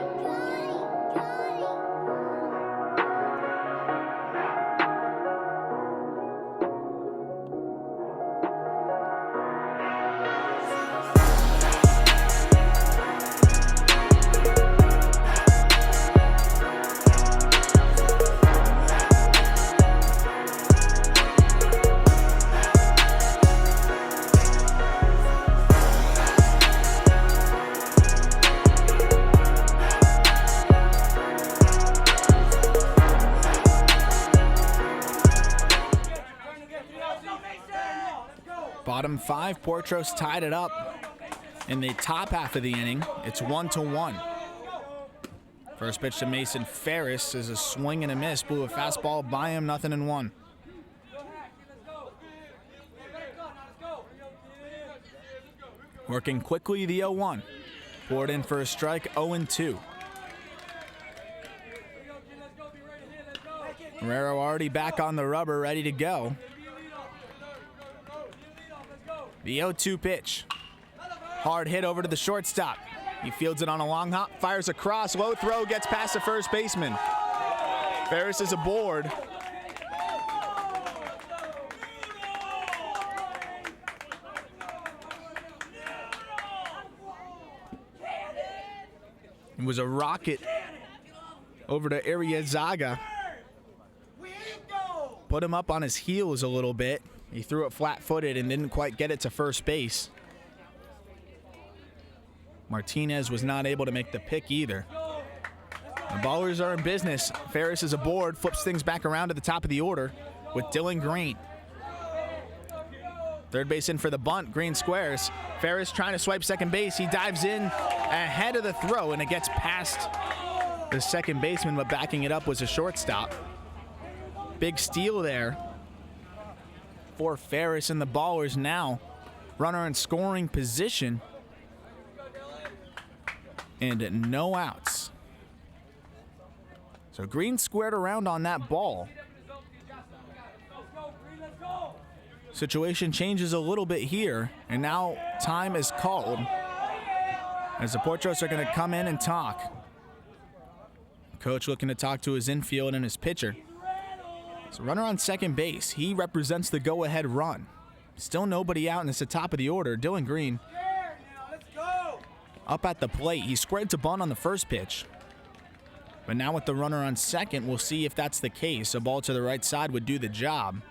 [SPEAKER 1] Bottom 5, Potros tied it up in the top half of the inning. It's 1-1. First pitch to Mason Ferris is a swing and a miss. Blew a fastball by him, 0-1. Working quickly, the 0-1. Poured in for a strike, 0-2. Marrero already back on the rubber, ready to go. The 0-2 pitch. Hard hit over to the shortstop. He fields it on a long hop, fires across, low throw, gets past the first baseman. Ferris is aboard. It was a rocket over to Ariazaga. Put him up on his heels a little bit. He threw it flat-footed and didn't quite get it to first base. Martinez was not able to make the pick either. The Ballers are in business. Ferris is aboard, flips things back around to the top of the order with Dylan Green. Third base in for the bunt. Green squares. Ferris trying to swipe second base. He dives in ahead of the throw, and it gets past the second baseman, but backing it up was a shortstop. Big steal there for Ferris, and the Ballers now runner in scoring position and no outs. So Green squared around on that ball. Situation changes a little bit here, and now time is called as the Potros are going to come in and talk. Coach looking to talk to his infield and his pitcher. So runner on second base. He represents the go-ahead run. Still nobody out, and it's the top of the order. Dylan Green up at the plate. He squared to bunt on the first pitch. But now with the runner on second, we'll see if that's the case. A ball to the right side would do the job.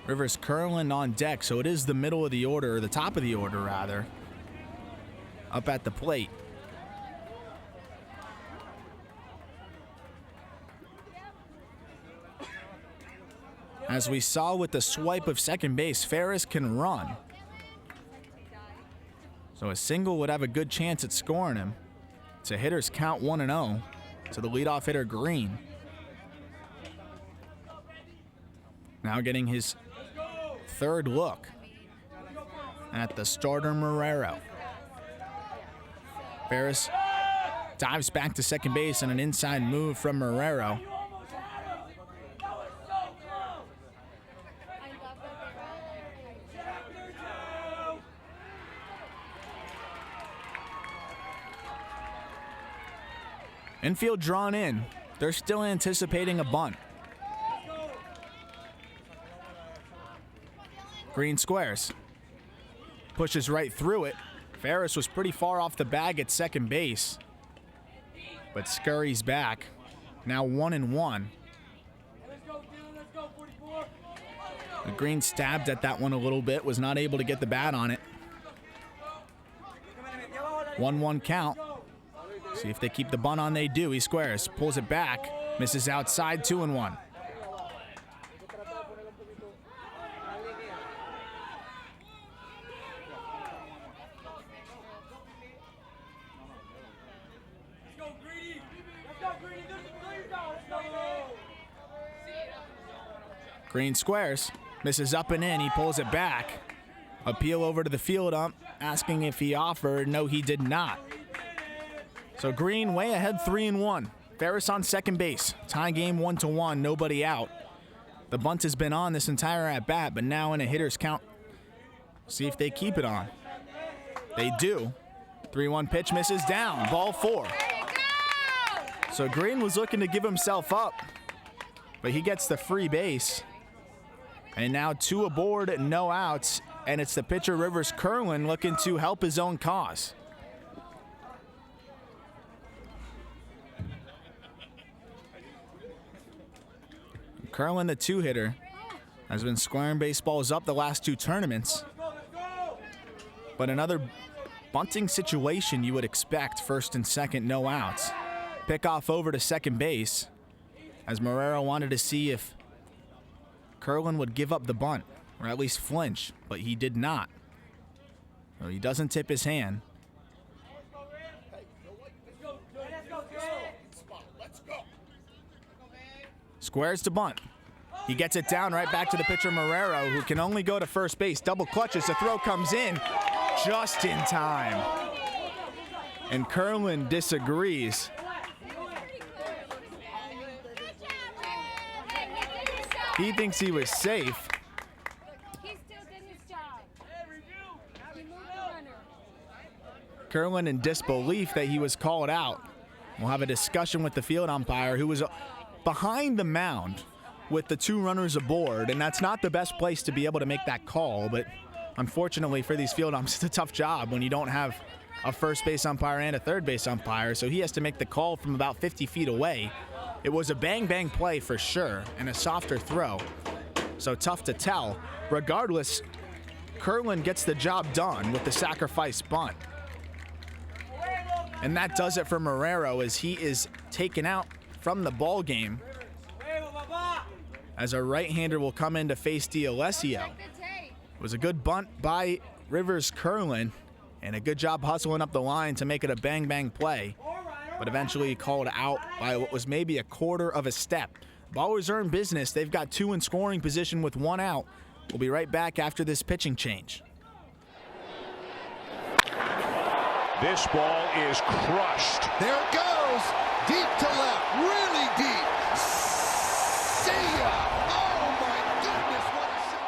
[SPEAKER 1] Rivers Curlin on deck, so it is the middle of the order, or the top of the order rather, up at the plate. As we saw with the swipe of second base, Ferris can run. So a single would have a good chance at scoring him. It's a hitter's count 1-0 to the leadoff hitter Green. Now getting his third look at the starter Marrero. Ferris dives back to second base on an inside move from Marrero. Infield drawn in. They're still anticipating a bunt. Green squares. Pushes right through it. Ferris was pretty far off the bag at second base, but scurries back. Now 1-1. Green stabbed at that one a little bit, was not able to get the bat on it. 1-1 count. See if they keep the bunt on. They do. He squares, pulls it back, misses outside. 2-1. Green squares, misses up and in. He pulls it back. Appeal over to the field ump, asking if he offered. No, he did not. So Green way ahead, 3-1. Ferris on second base. Tie game 1-1, nobody out. The bunt has been on this entire at-bat, but now in a hitter's count. See if they keep it on. They do. 3-1 pitch misses down. Ball 4. So Green was looking to give himself up, but he gets the free base. And now 2 aboard, no outs, and it's the pitcher Rivers Curlin looking to help his own cause. Curlin, the 2-hitter, has been squaring baseballs up the last 2 tournaments. But another bunting situation you would expect, first and second, no outs. Pick off over to second base, as Marrero wanted to see if Curlin would give up the bunt, or at least flinch, but he did not. So he doesn't tip his hand. Squares to bunt. He gets it down right back to the pitcher Marrero, who can only go to first base. Double clutches, the throw comes in just in time. And Curlin disagrees. He thinks he was safe.
[SPEAKER 7] He still did his job. He moved the runner.
[SPEAKER 1] Curlin in disbelief that he was called out. We'll have a discussion with the field umpire, who was behind the mound with the 2 runners aboard, and that's not the best place to be able to make that call, but unfortunately for these field umps, it's a tough job when you don't have a first base umpire and a third base umpire, so he has to make the call from about 50 feet away. It was a bang-bang play for sure, and a softer throw, so tough to tell. Regardless, Curlin gets the job done with the sacrifice bunt. And that does it for Marrero, as he is taken out from the ball game, as a right-hander will come in to face D'Alessio. It was a good bunt by Rivers Curlin, and a good job hustling up the line to make it a bang-bang play, but eventually called out by what was maybe a quarter of a step. Ballers are in business. They've got 2 in scoring position with 1 out. We'll be right back after this pitching change.
[SPEAKER 3] This ball is crushed.
[SPEAKER 4] There it goes. Deep to left. Really deep. See ya. Oh, my goodness. What a shot.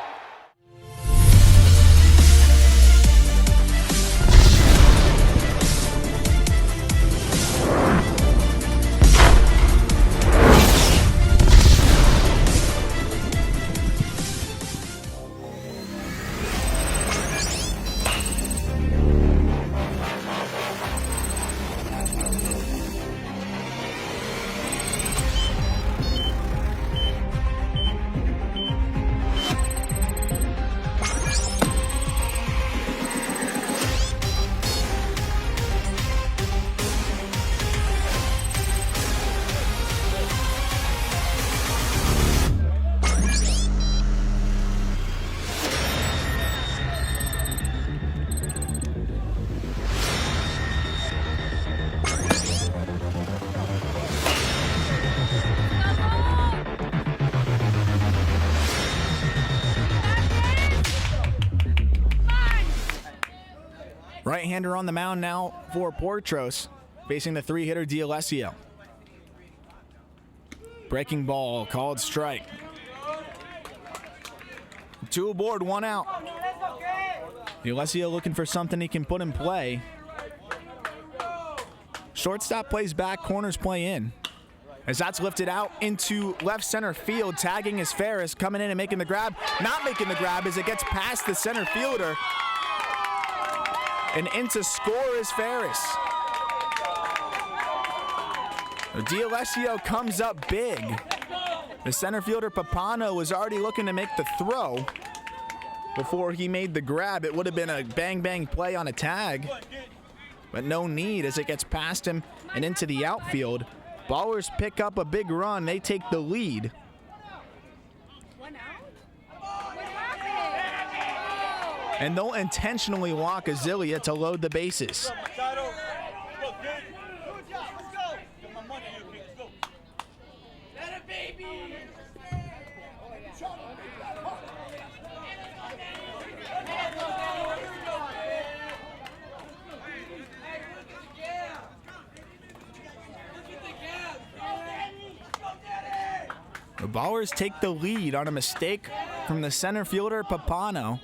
[SPEAKER 1] Right-hander on the mound now for Potros, facing the 3-hitter D'Alessio. Breaking ball, called strike. 2 aboard, 1 out. D'Alessio looking for something he can put in play. Shortstop plays back, corners play in. As that's lifted out into left center field, tagging is Ferris, coming in and making the grab. Not making the grab as it gets past the center fielder. And into score is Ferris. D'Alessio comes up big. The center fielder Papano was already looking to make the throw before he made the grab. It would have been a bang-bang play on a tag, but no need as it gets past him and into the outfield. Ballers pick up a big run. They take the lead. And they'll intentionally walk Azilia to load the bases. The Ballers take the lead on a mistake from the center fielder Papano.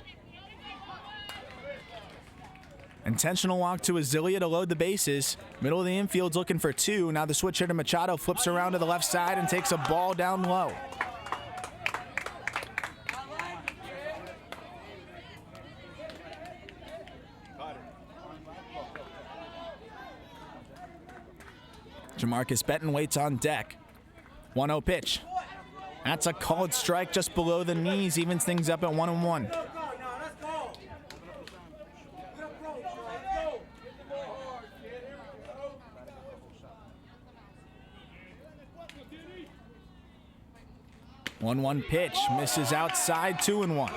[SPEAKER 1] Intentional walk to Azilia to load the bases. Middle of the infield's looking for 2. Now the switch hitter Machado flips around to the left side and takes a ball down low. Jamarcus Benton waits on deck. 1-0 pitch. That's a called strike just below the knees, evens things up at 1-1. 1-1 pitch, misses outside, 2-1.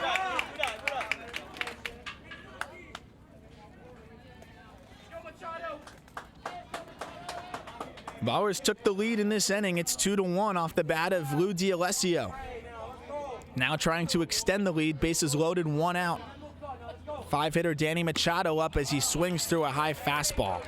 [SPEAKER 1] Bowers took the lead in this inning. It's 2-1 off the bat of Lou D'Alessio. Now trying to extend the lead, bases loaded, 1 out. 5-hitter Danny Machado up as he swings through a high fastball.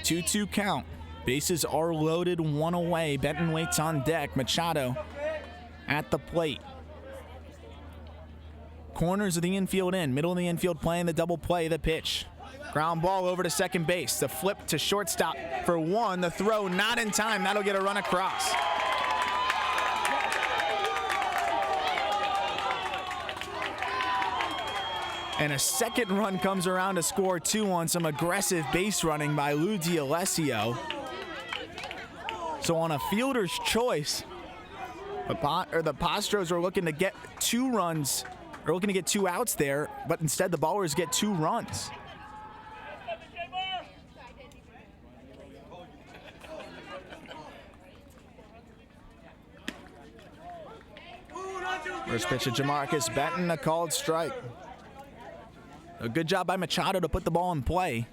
[SPEAKER 1] 2-2 count. Bases are loaded, 1 away. Benton waits on deck. Machado at the plate. Corners of the infield in. Middle of the infield playing the double play, the pitch. Ground ball over to second base. The flip to shortstop for 1. The throw not in time. That'll get a run across. And a second run comes around to score 2 on some aggressive base running by Lou D'Alessio. So on a fielder's choice, the Potros are looking to get 2 runs, or looking to get 2 outs there, but instead the Ballers get 2 runs. First pitch to Jamarcus Benton, a called strike. A good job by Machado to put the ball in play.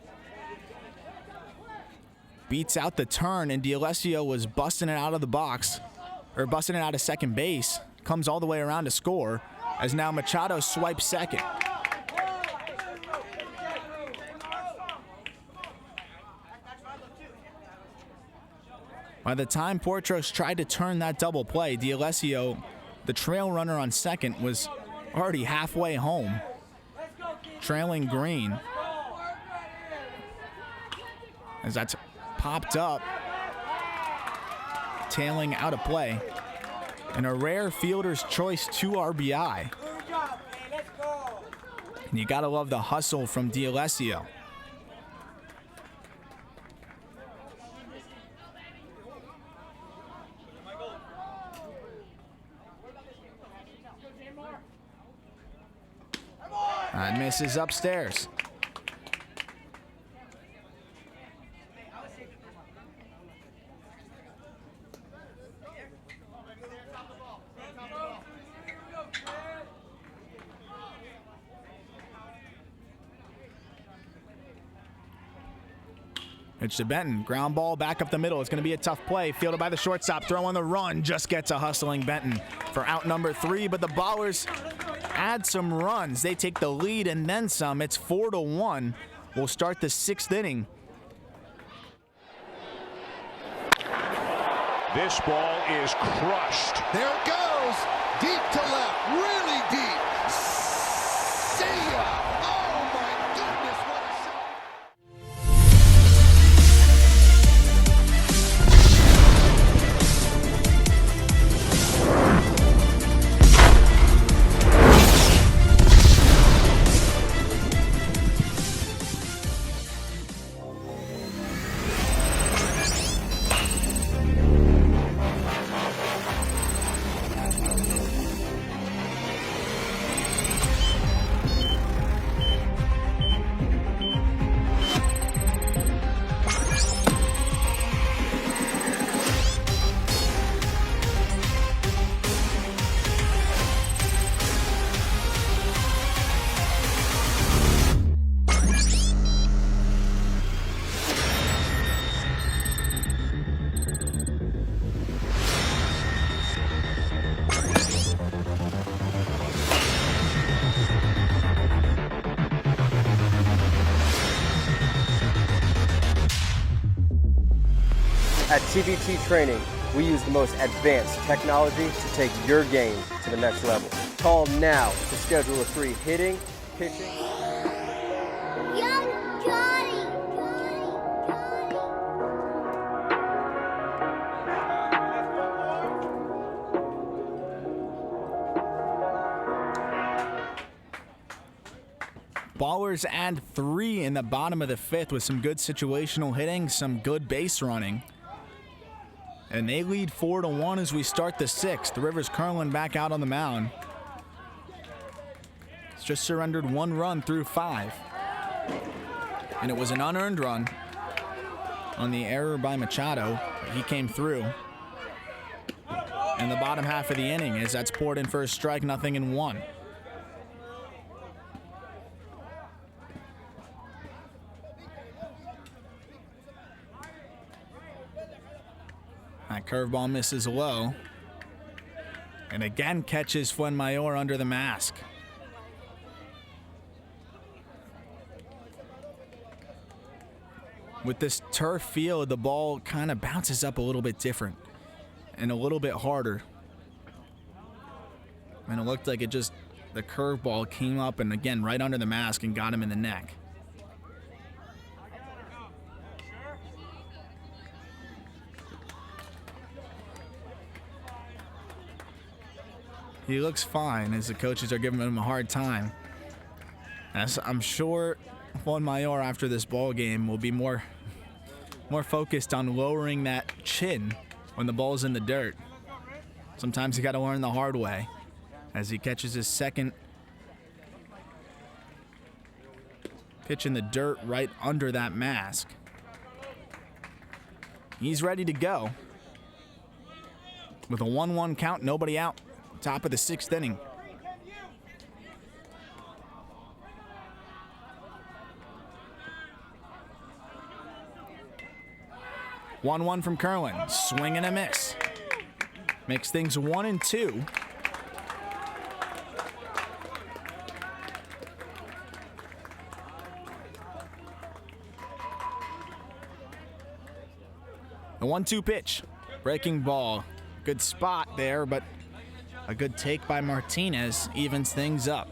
[SPEAKER 1] Beats out the turn, and D'Alessio was busting it out of the box, or busting it out of second base. Comes all the way around to score, as now Machado swipes second. By the time Potros tried to turn that double play, D'Alessio, the trail runner on second, was already halfway home, trailing Green. As that's popped up, tailing out of play. And a rare fielder's choice 2 RBI. And you gotta love the hustle from D'Alessio. That misses upstairs. Pitch to Benton. Ground ball back up the middle. It's going to be a tough play. Fielded by the shortstop. Throw on the run. Just gets a hustling Benton for out number 3. But the Ballers add some runs. They take the lead and then some. It's 4-1. We'll start the 6th inning.
[SPEAKER 3] This ball is crushed.
[SPEAKER 4] There it goes. Deep to left. Really deep. See ya. Oh, my goodness. What a shot.
[SPEAKER 5] At TBT Training, we use the most advanced technology to take your game to the next level. Call now to schedule a free hitting, pitching.
[SPEAKER 7] Young Johnny!
[SPEAKER 1] Ballers add 3 in the bottom of the 5th with some good situational hitting, some good base running. And they lead 4-1 as we start the 6th. Rivers Curlin back out on the mound. It's just surrendered 1 run through 5. And it was an unearned run on the error by Machado. He came through in the bottom half of the inning as that's poured in for a strike, 0-1. That curveball misses low. And again catches Fuenmayor under the mask. With this turf field, the ball kind of bounces up a little bit different and a little bit harder. And it looked like the curveball came up and again right under the mask and got him in the neck. He looks fine as the coaches are giving him a hard time. As I'm sure Fuenmayor after this ball game will be more focused on lowering that chin when the ball's in the dirt. Sometimes you got to learn the hard way as he catches his second pitch in the dirt right under that mask. He's ready to go. With a 1-1 count, nobody out, top of the 6th inning. One from Kerwin. Swing and a miss. Makes things 1-2. The 1-2 pitch. Breaking ball. Good spot there, but a good take by Martinez evens things up.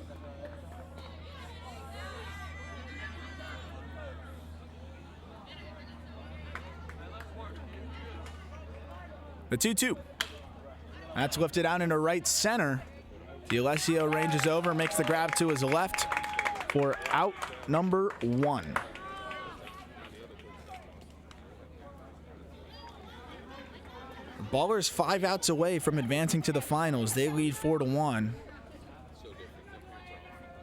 [SPEAKER 1] The 2-2. That's lifted out into right center. D'Alessio ranges over, makes the grab to his left for out number 1. The Ballers 5 outs away from advancing to the finals. They lead 4-1.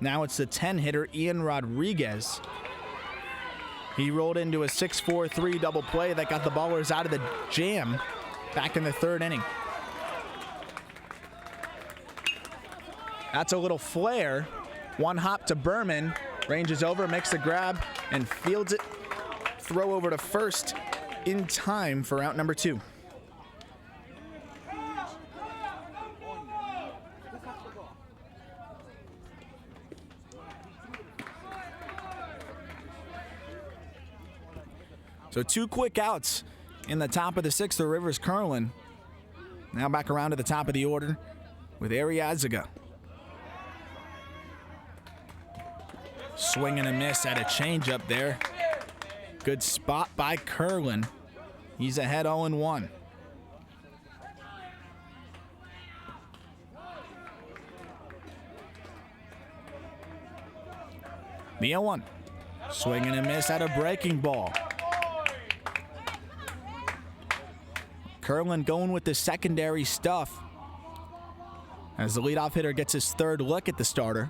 [SPEAKER 1] Now it's the 10-hitter Ian Rodriguez. He rolled into a 6-4-3 double play that got the Ballers out of the jam back in the 3rd inning. That's a little flare. One hop to Berman. Ranges over, makes the grab, and fields it. Throw over to first in time for out number 2. So 2 quick outs in the top of the 6th for Rivers Kerwin. Now back around to the top of the order with Arriazaga. Swing and a miss at a changeup there. Good spot by Kerwin. He's ahead 0-1. The 0-1. Swing and a miss at a breaking ball. Kerwin going with the secondary stuff as the leadoff hitter gets his 3rd look at the starter.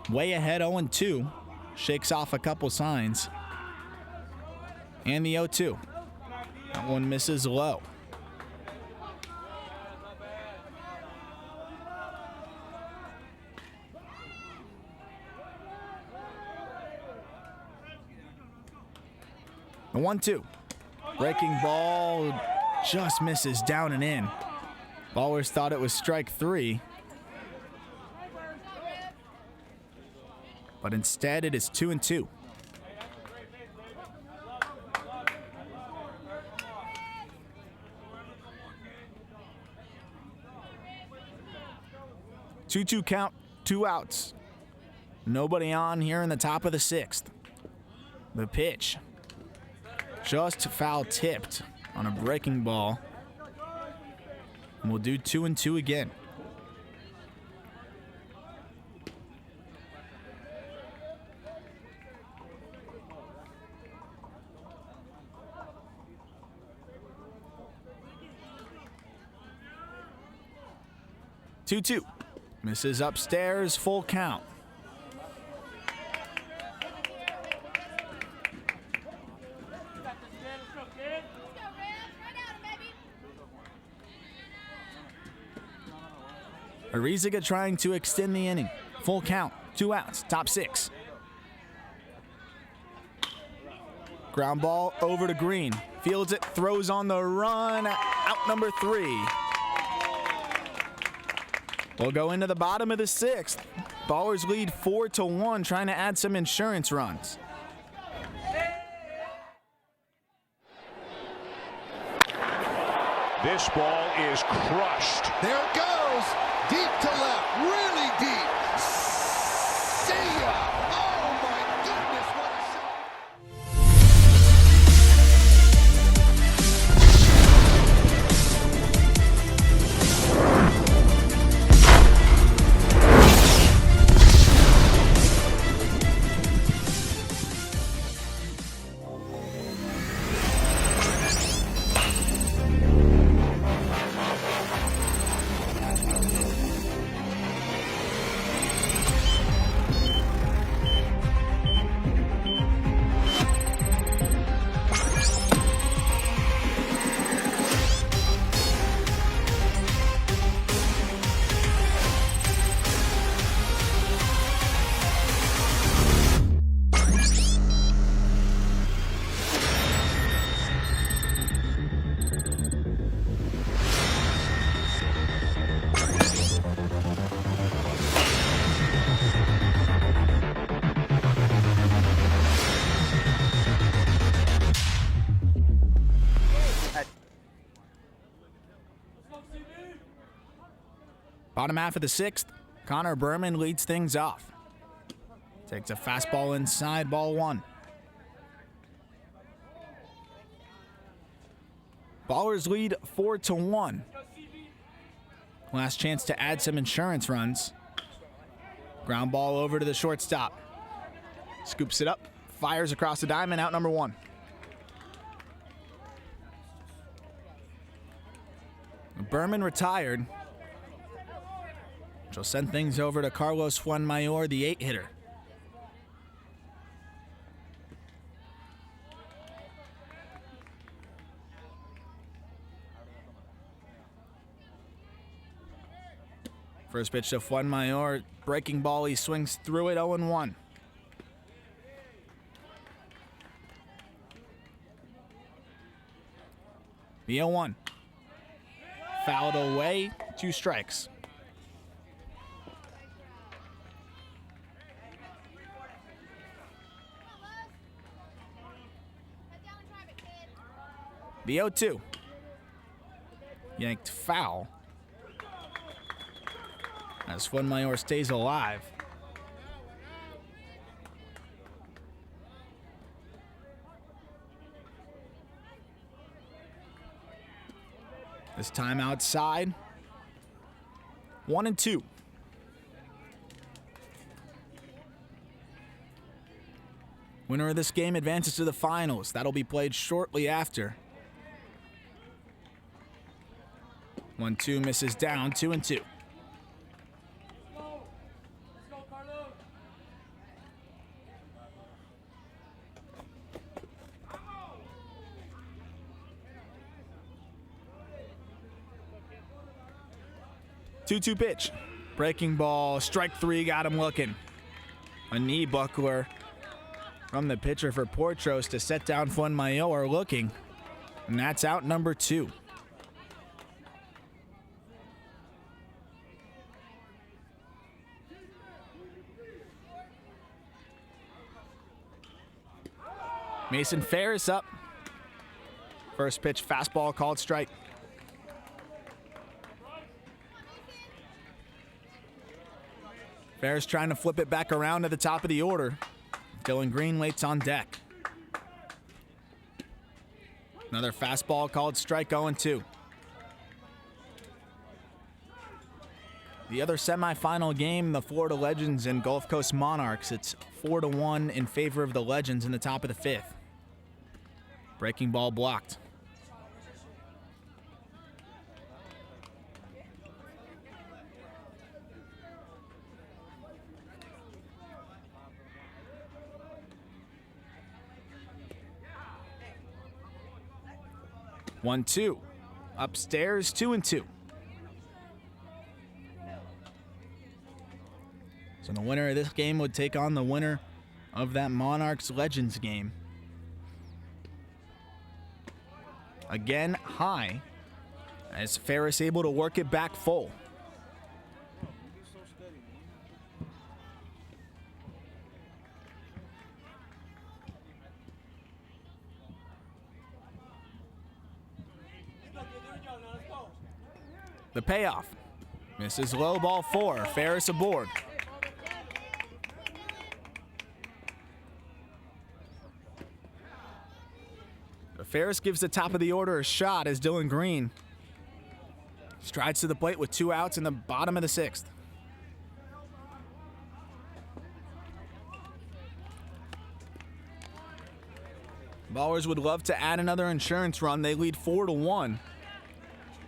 [SPEAKER 1] Way ahead 0-2. Shakes off a couple signs. And the 0-2. That one misses low. The 1-2. Breaking ball just misses down and in. Ballers thought it was strike 3. But instead it is 2-2. Two count, 2 outs. Nobody on here in the top of the 6th. The pitch. Just foul tipped on a breaking ball. And we'll do 2-2 again. Two. Misses upstairs, full count. Arizaga trying to extend the inning. Full count, 2 outs, top 6. Ground ball over to Green. Fields it, throws on the run. Out number 3. We'll go into the bottom of the 6th. Ballers lead 4-1, trying to add some insurance runs.
[SPEAKER 3] This ball is crushed.
[SPEAKER 4] There it goes. Deep to left. Really deep. See ya. Oh, my goodness. What a shot.
[SPEAKER 1] Bottom half of the 6th, Connor Berman leads things off. Takes a fastball inside, ball 1. Ballers lead 4-1. Last chance to add some insurance runs. Ground ball over to the shortstop. Scoops it up, fires across the diamond, out number 1. Berman retired, which will send things over to Carlos Fuenmayor, the 8-hitter. First pitch to Fuenmayor, breaking ball, he swings through it, 0-1. The 0-1. Fouled away, 2 strikes. The 0-2. Yanked foul as Fuenmayor stays alive. This time outside. 1-2. Winner of this game advances to the finals. That'll be played shortly after. 1-2 misses down, 2-2.
[SPEAKER 6] Let's go, Carlos.
[SPEAKER 1] 2-2 pitch. Breaking ball, strike 3, got him looking. A knee buckler from the pitcher for Potros to set down Fuenmayor looking. And that's out number 2. Mason Ferris up. First pitch fastball called strike. Ferris trying to flip it back around to the top of the order. Dylan Green waits on deck. Another fastball called strike, 0-2. The other semifinal game, the Florida Legends and Gulf Coast Monarchs. It's 4-1 in favor of the Legends in the top of the 5th. Breaking ball blocked. One, two. Upstairs, 2-2. So the winner of this game would take on the winner of that Monarchs Legends game. Again, high, as Ferris able to work it back full. The payoff. Misses low, ball 4. Ferris aboard. Ferris gives the top of the order a shot as Dylan Green strides to the plate with 2 outs in the bottom of the 6th. Ballers would love to add another insurance run. They lead 4-1.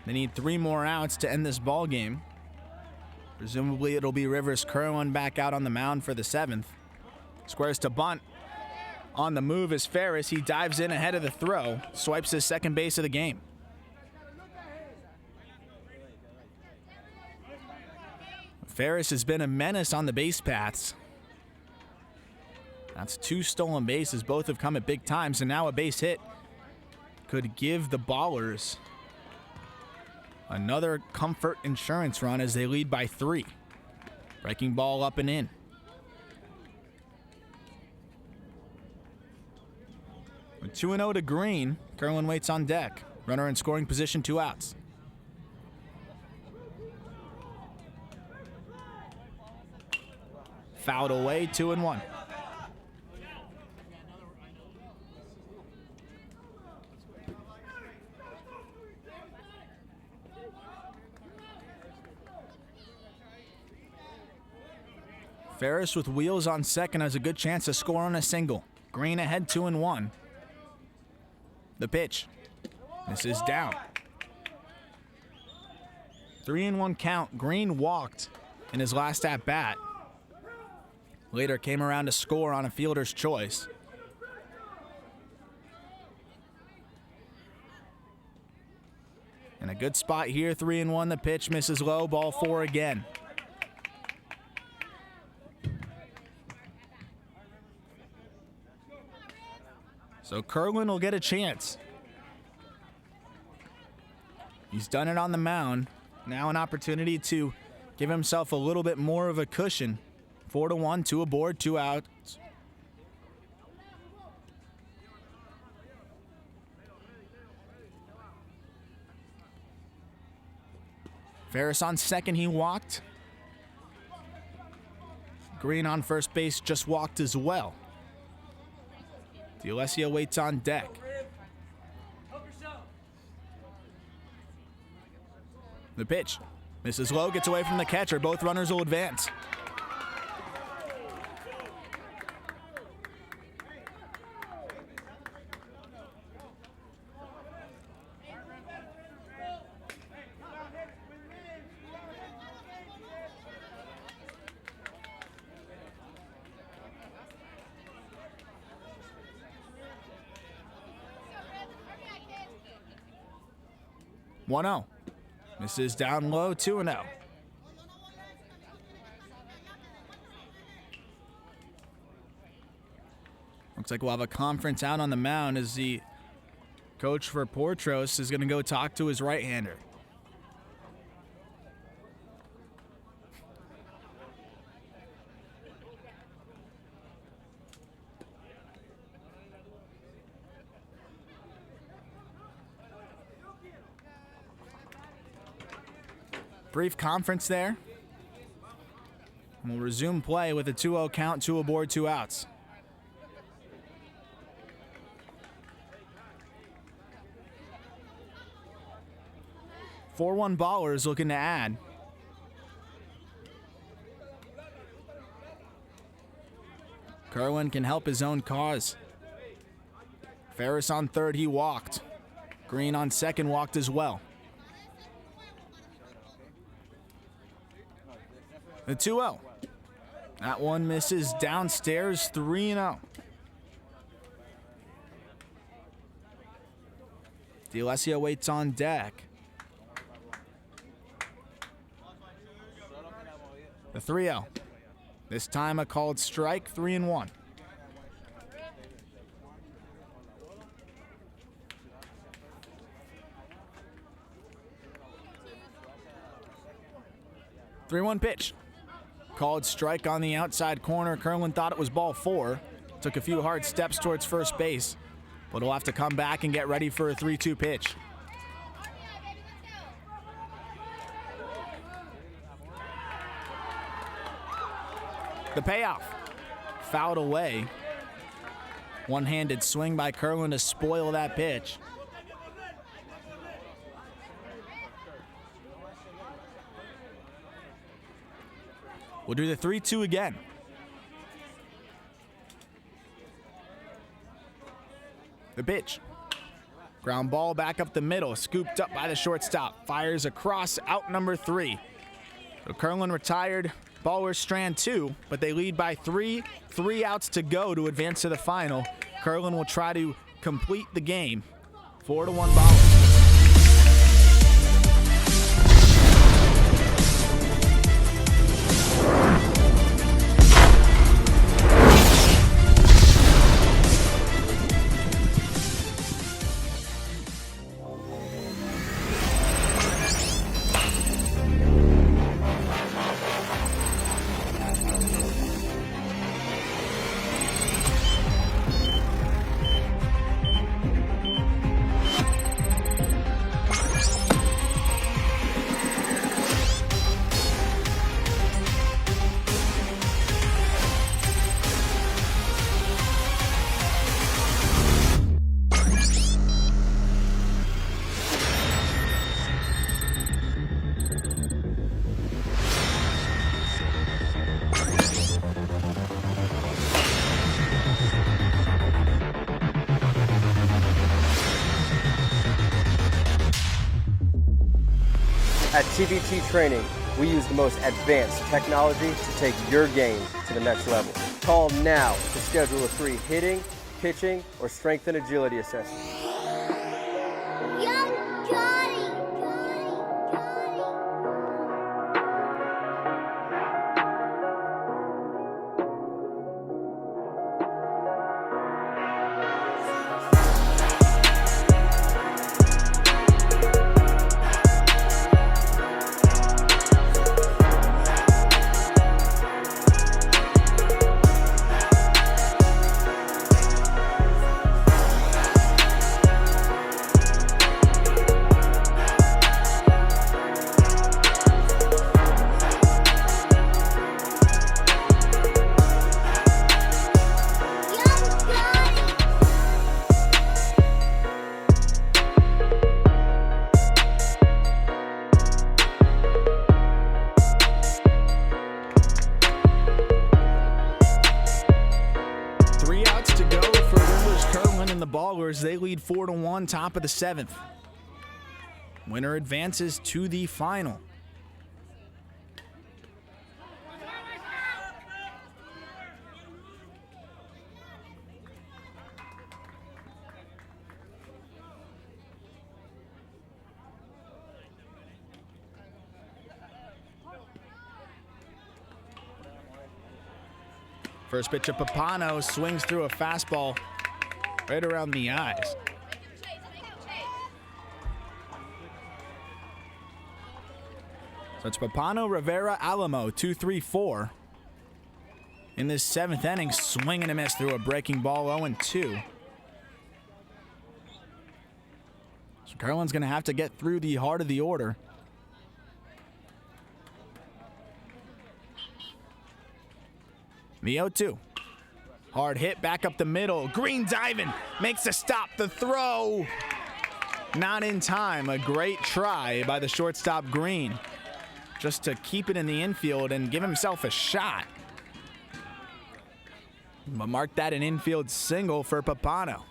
[SPEAKER 1] They need 3 more outs to end this ball game. Presumably it'll be Rivers Kerwin back out on the mound for the 7th. Squares to bunt. On the move is Ferris. He dives in ahead of the throw. Swipes his second base of the game. Ferris has been a menace on the base paths. That's 2 stolen bases. Both have come at big times, and now a base hit could give the Ballers another comfort insurance run as they lead by 3. Breaking ball up and in. With 2-0 to Green, Kerwin waits on deck. Runner in scoring position, 2 outs. Fouled away, 2-1. Ferris with wheels on second has a good chance to score on a single. Green ahead 2-1. The pitch. This is down. 3-1 count. Green walked in his last at bat. Later came around to score on a fielder's choice. In a good spot here, 3-1. The pitch misses low, ball 4 again. So Kerwin will get a chance. He's done it on the mound. Now an opportunity to give himself a little bit more of a cushion. 4-1, 2 aboard, 2 outs. Ferris on second, he walked. Green on first base just walked as well. D'Alessio waits on deck. The pitch. Misses low, gets away from the catcher. Both runners will advance. One 1-0. Misses down low, 2-0. Looks like we'll have a conference out on the mound as the coach for Potros is going to go talk to his right-hander. Brief conference there. And we'll resume play with a 2-0 count, 2 aboard, 2 outs. Four-1 Ballers looking to add. Kerwin can help his own cause. Ferris on third, he walked. Green on second, walked as well. The 2-0. That one misses downstairs, 3-0. D'Alessio waits on deck. The 3-0. This time a called strike, 3-1. Three-one pitch. Called strike on the outside corner. Kerlin thought it was ball 4. Took a few hard steps towards first base, but he'll have to come back and get ready for a 3-2 pitch. The payoff. Fouled away. One-handed swing by Kerlin to spoil that pitch. We'll do the 3-2 again. The pitch. Ground ball back up the middle, scooped up by the shortstop. Fires across, out number 3. So Kerlin retired, ballers strand 2, but they lead by 3. 3 outs to go to advance to the final. Kerlin will try to complete the game. 4-1 ballers.
[SPEAKER 5] At TBT Training, we use the most advanced technology to take your game to the next level. Call now to schedule a free hitting, pitching, or strength and agility assessment.
[SPEAKER 7] Young Johnny!
[SPEAKER 1] 3 outs to go for Rivers Kerlin and the Ballers. They lead 4-1, top of the 7th. Winner advances to the final. First pitch of Papano swings through a fastball right around the eyes. So it's Papano, Rivera, Alamo, 2-3-4. In this 7th inning, swing and a miss through a breaking ball, 0-2. So Kerlin's going to have to get through the heart of the order. The 0-2. Hard hit back up the middle. Green diving. Makes a stop. The throw. Not in time. A great try by the shortstop Green. Just to keep it in the infield and give himself a shot. But mark that an infield single for Papano.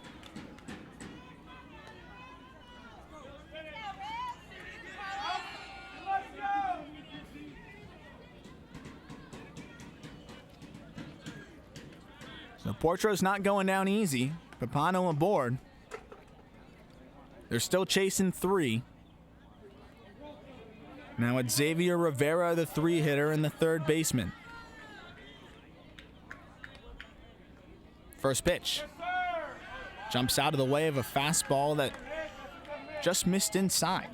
[SPEAKER 1] So Potros not going down easy. Papano aboard. They're still chasing 3. Now it's Xavier Rivera, the 3-hitter, and the 3rd baseman. First pitch. Jumps out of the way of a fastball that just missed inside.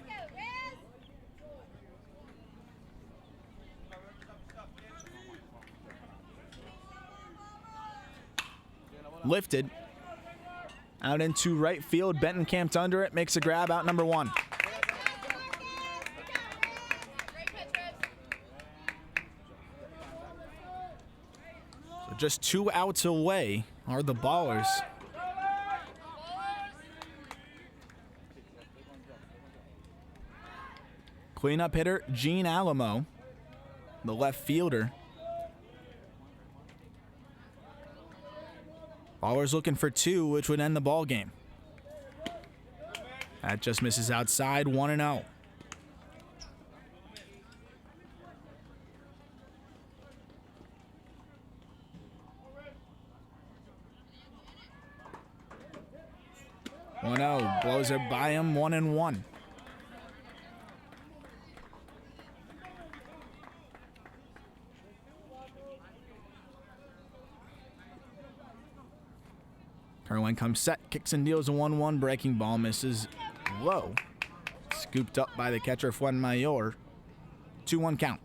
[SPEAKER 1] Lifted. Out into right field. Benton camped under it. Makes a grab, out number 1. So just 2 outs away are the Ballers. Cleanup hitter Gene Alamo, the left fielder. Ballers looking for 2, which would end the ball game. That just misses outside, 1-0. Blows it by him, 1-1. Kerwin comes set, kicks and deals a 1-1. Breaking ball misses low. Scooped up by the catcher, Fuenmayor. 2-1 count.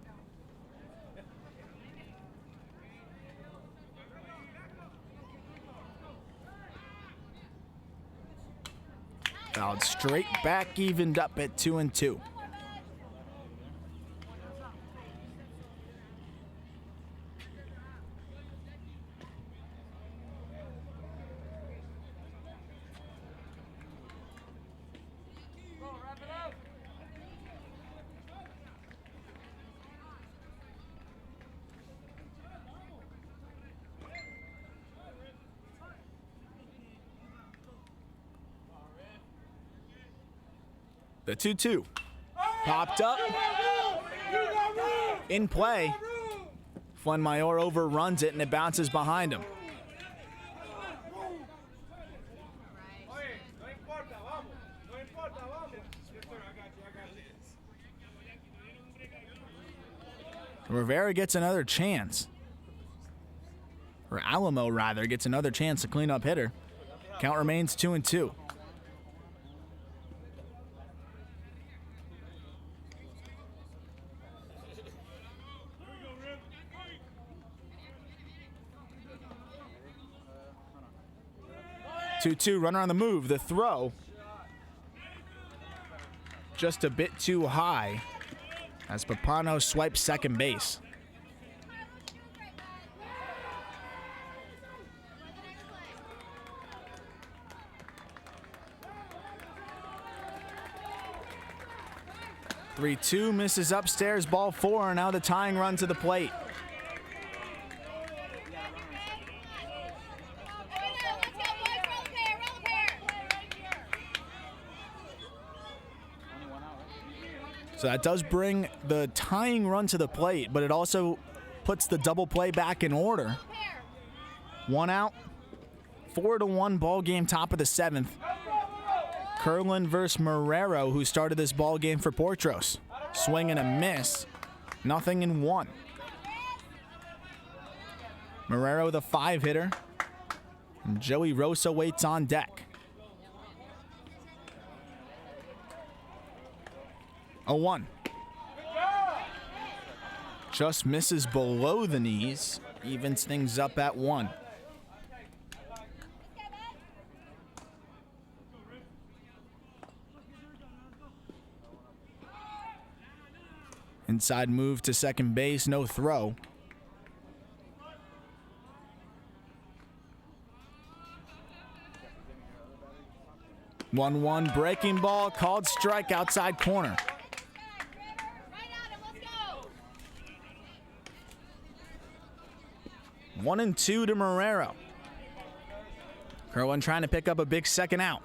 [SPEAKER 1] Fouled straight back, evened up at 2-2. The 2-2 popped up, in play. Fuenmayor overruns it and it bounces behind him. Rivera gets another chance, or Alamo rather gets another chance to clean up hitter. Count remains 2-2. Runner on the move. The throw just a bit too high as Papano swipes second base. (3-2) misses upstairs. Ball 4. Now the tying run to the plate. So that does bring the tying run to the plate, but it also puts the double play back in order. 1 out, 4-1 ball game, top of the 7th. Curlin versus Marrero, who started this ball game for Potros. Swing and a miss, 0-1. Marrero, the 5-hitter, and Joey Rosa waits on deck. 0-1. Just misses below the knees. Evens things up at 1. Inside move to second base. No throw. (1-1) breaking ball. Called strike outside corner. 1-2 to Marrero. Kerwin trying to pick up a big second out.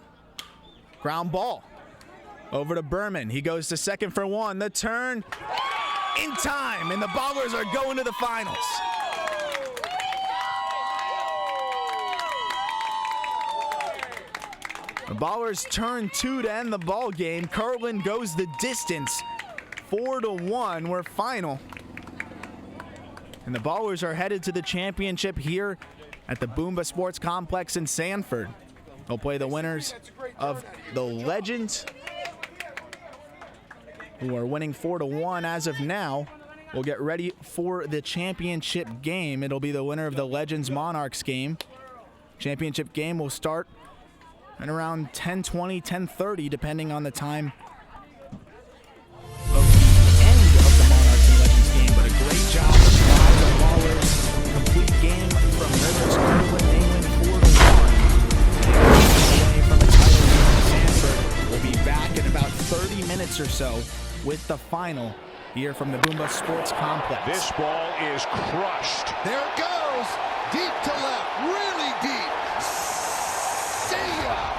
[SPEAKER 1] Ground ball. Over to Berman. He goes to second for 1. The turn in time, and the Ballers are going to the finals. The Ballers turn 2 to end the ball game. Kerwin goes the distance. 4-1. We're final. And the Ballers are headed to the championship here at the Boomba Sports Complex in Sanford. They'll play the winners of the Legends, who are winning 4-1 as of now. We'll get ready for the championship game. It'll be the winner of the Legends Monarchs game. Championship game will start at around 10:20, 10:30, depending on the time of the end of the Monarchs and Legends game. But a great job by the Ballers. Complete game from Rivers, Cleveland. They win 4-1. Away from the title game in Sanford. We'll be back in about 30 minutes or so with the final here from the Boomba Sports Complex.
[SPEAKER 3] This ball is crushed.
[SPEAKER 4] There it goes. Deep to left. Really deep. See ya.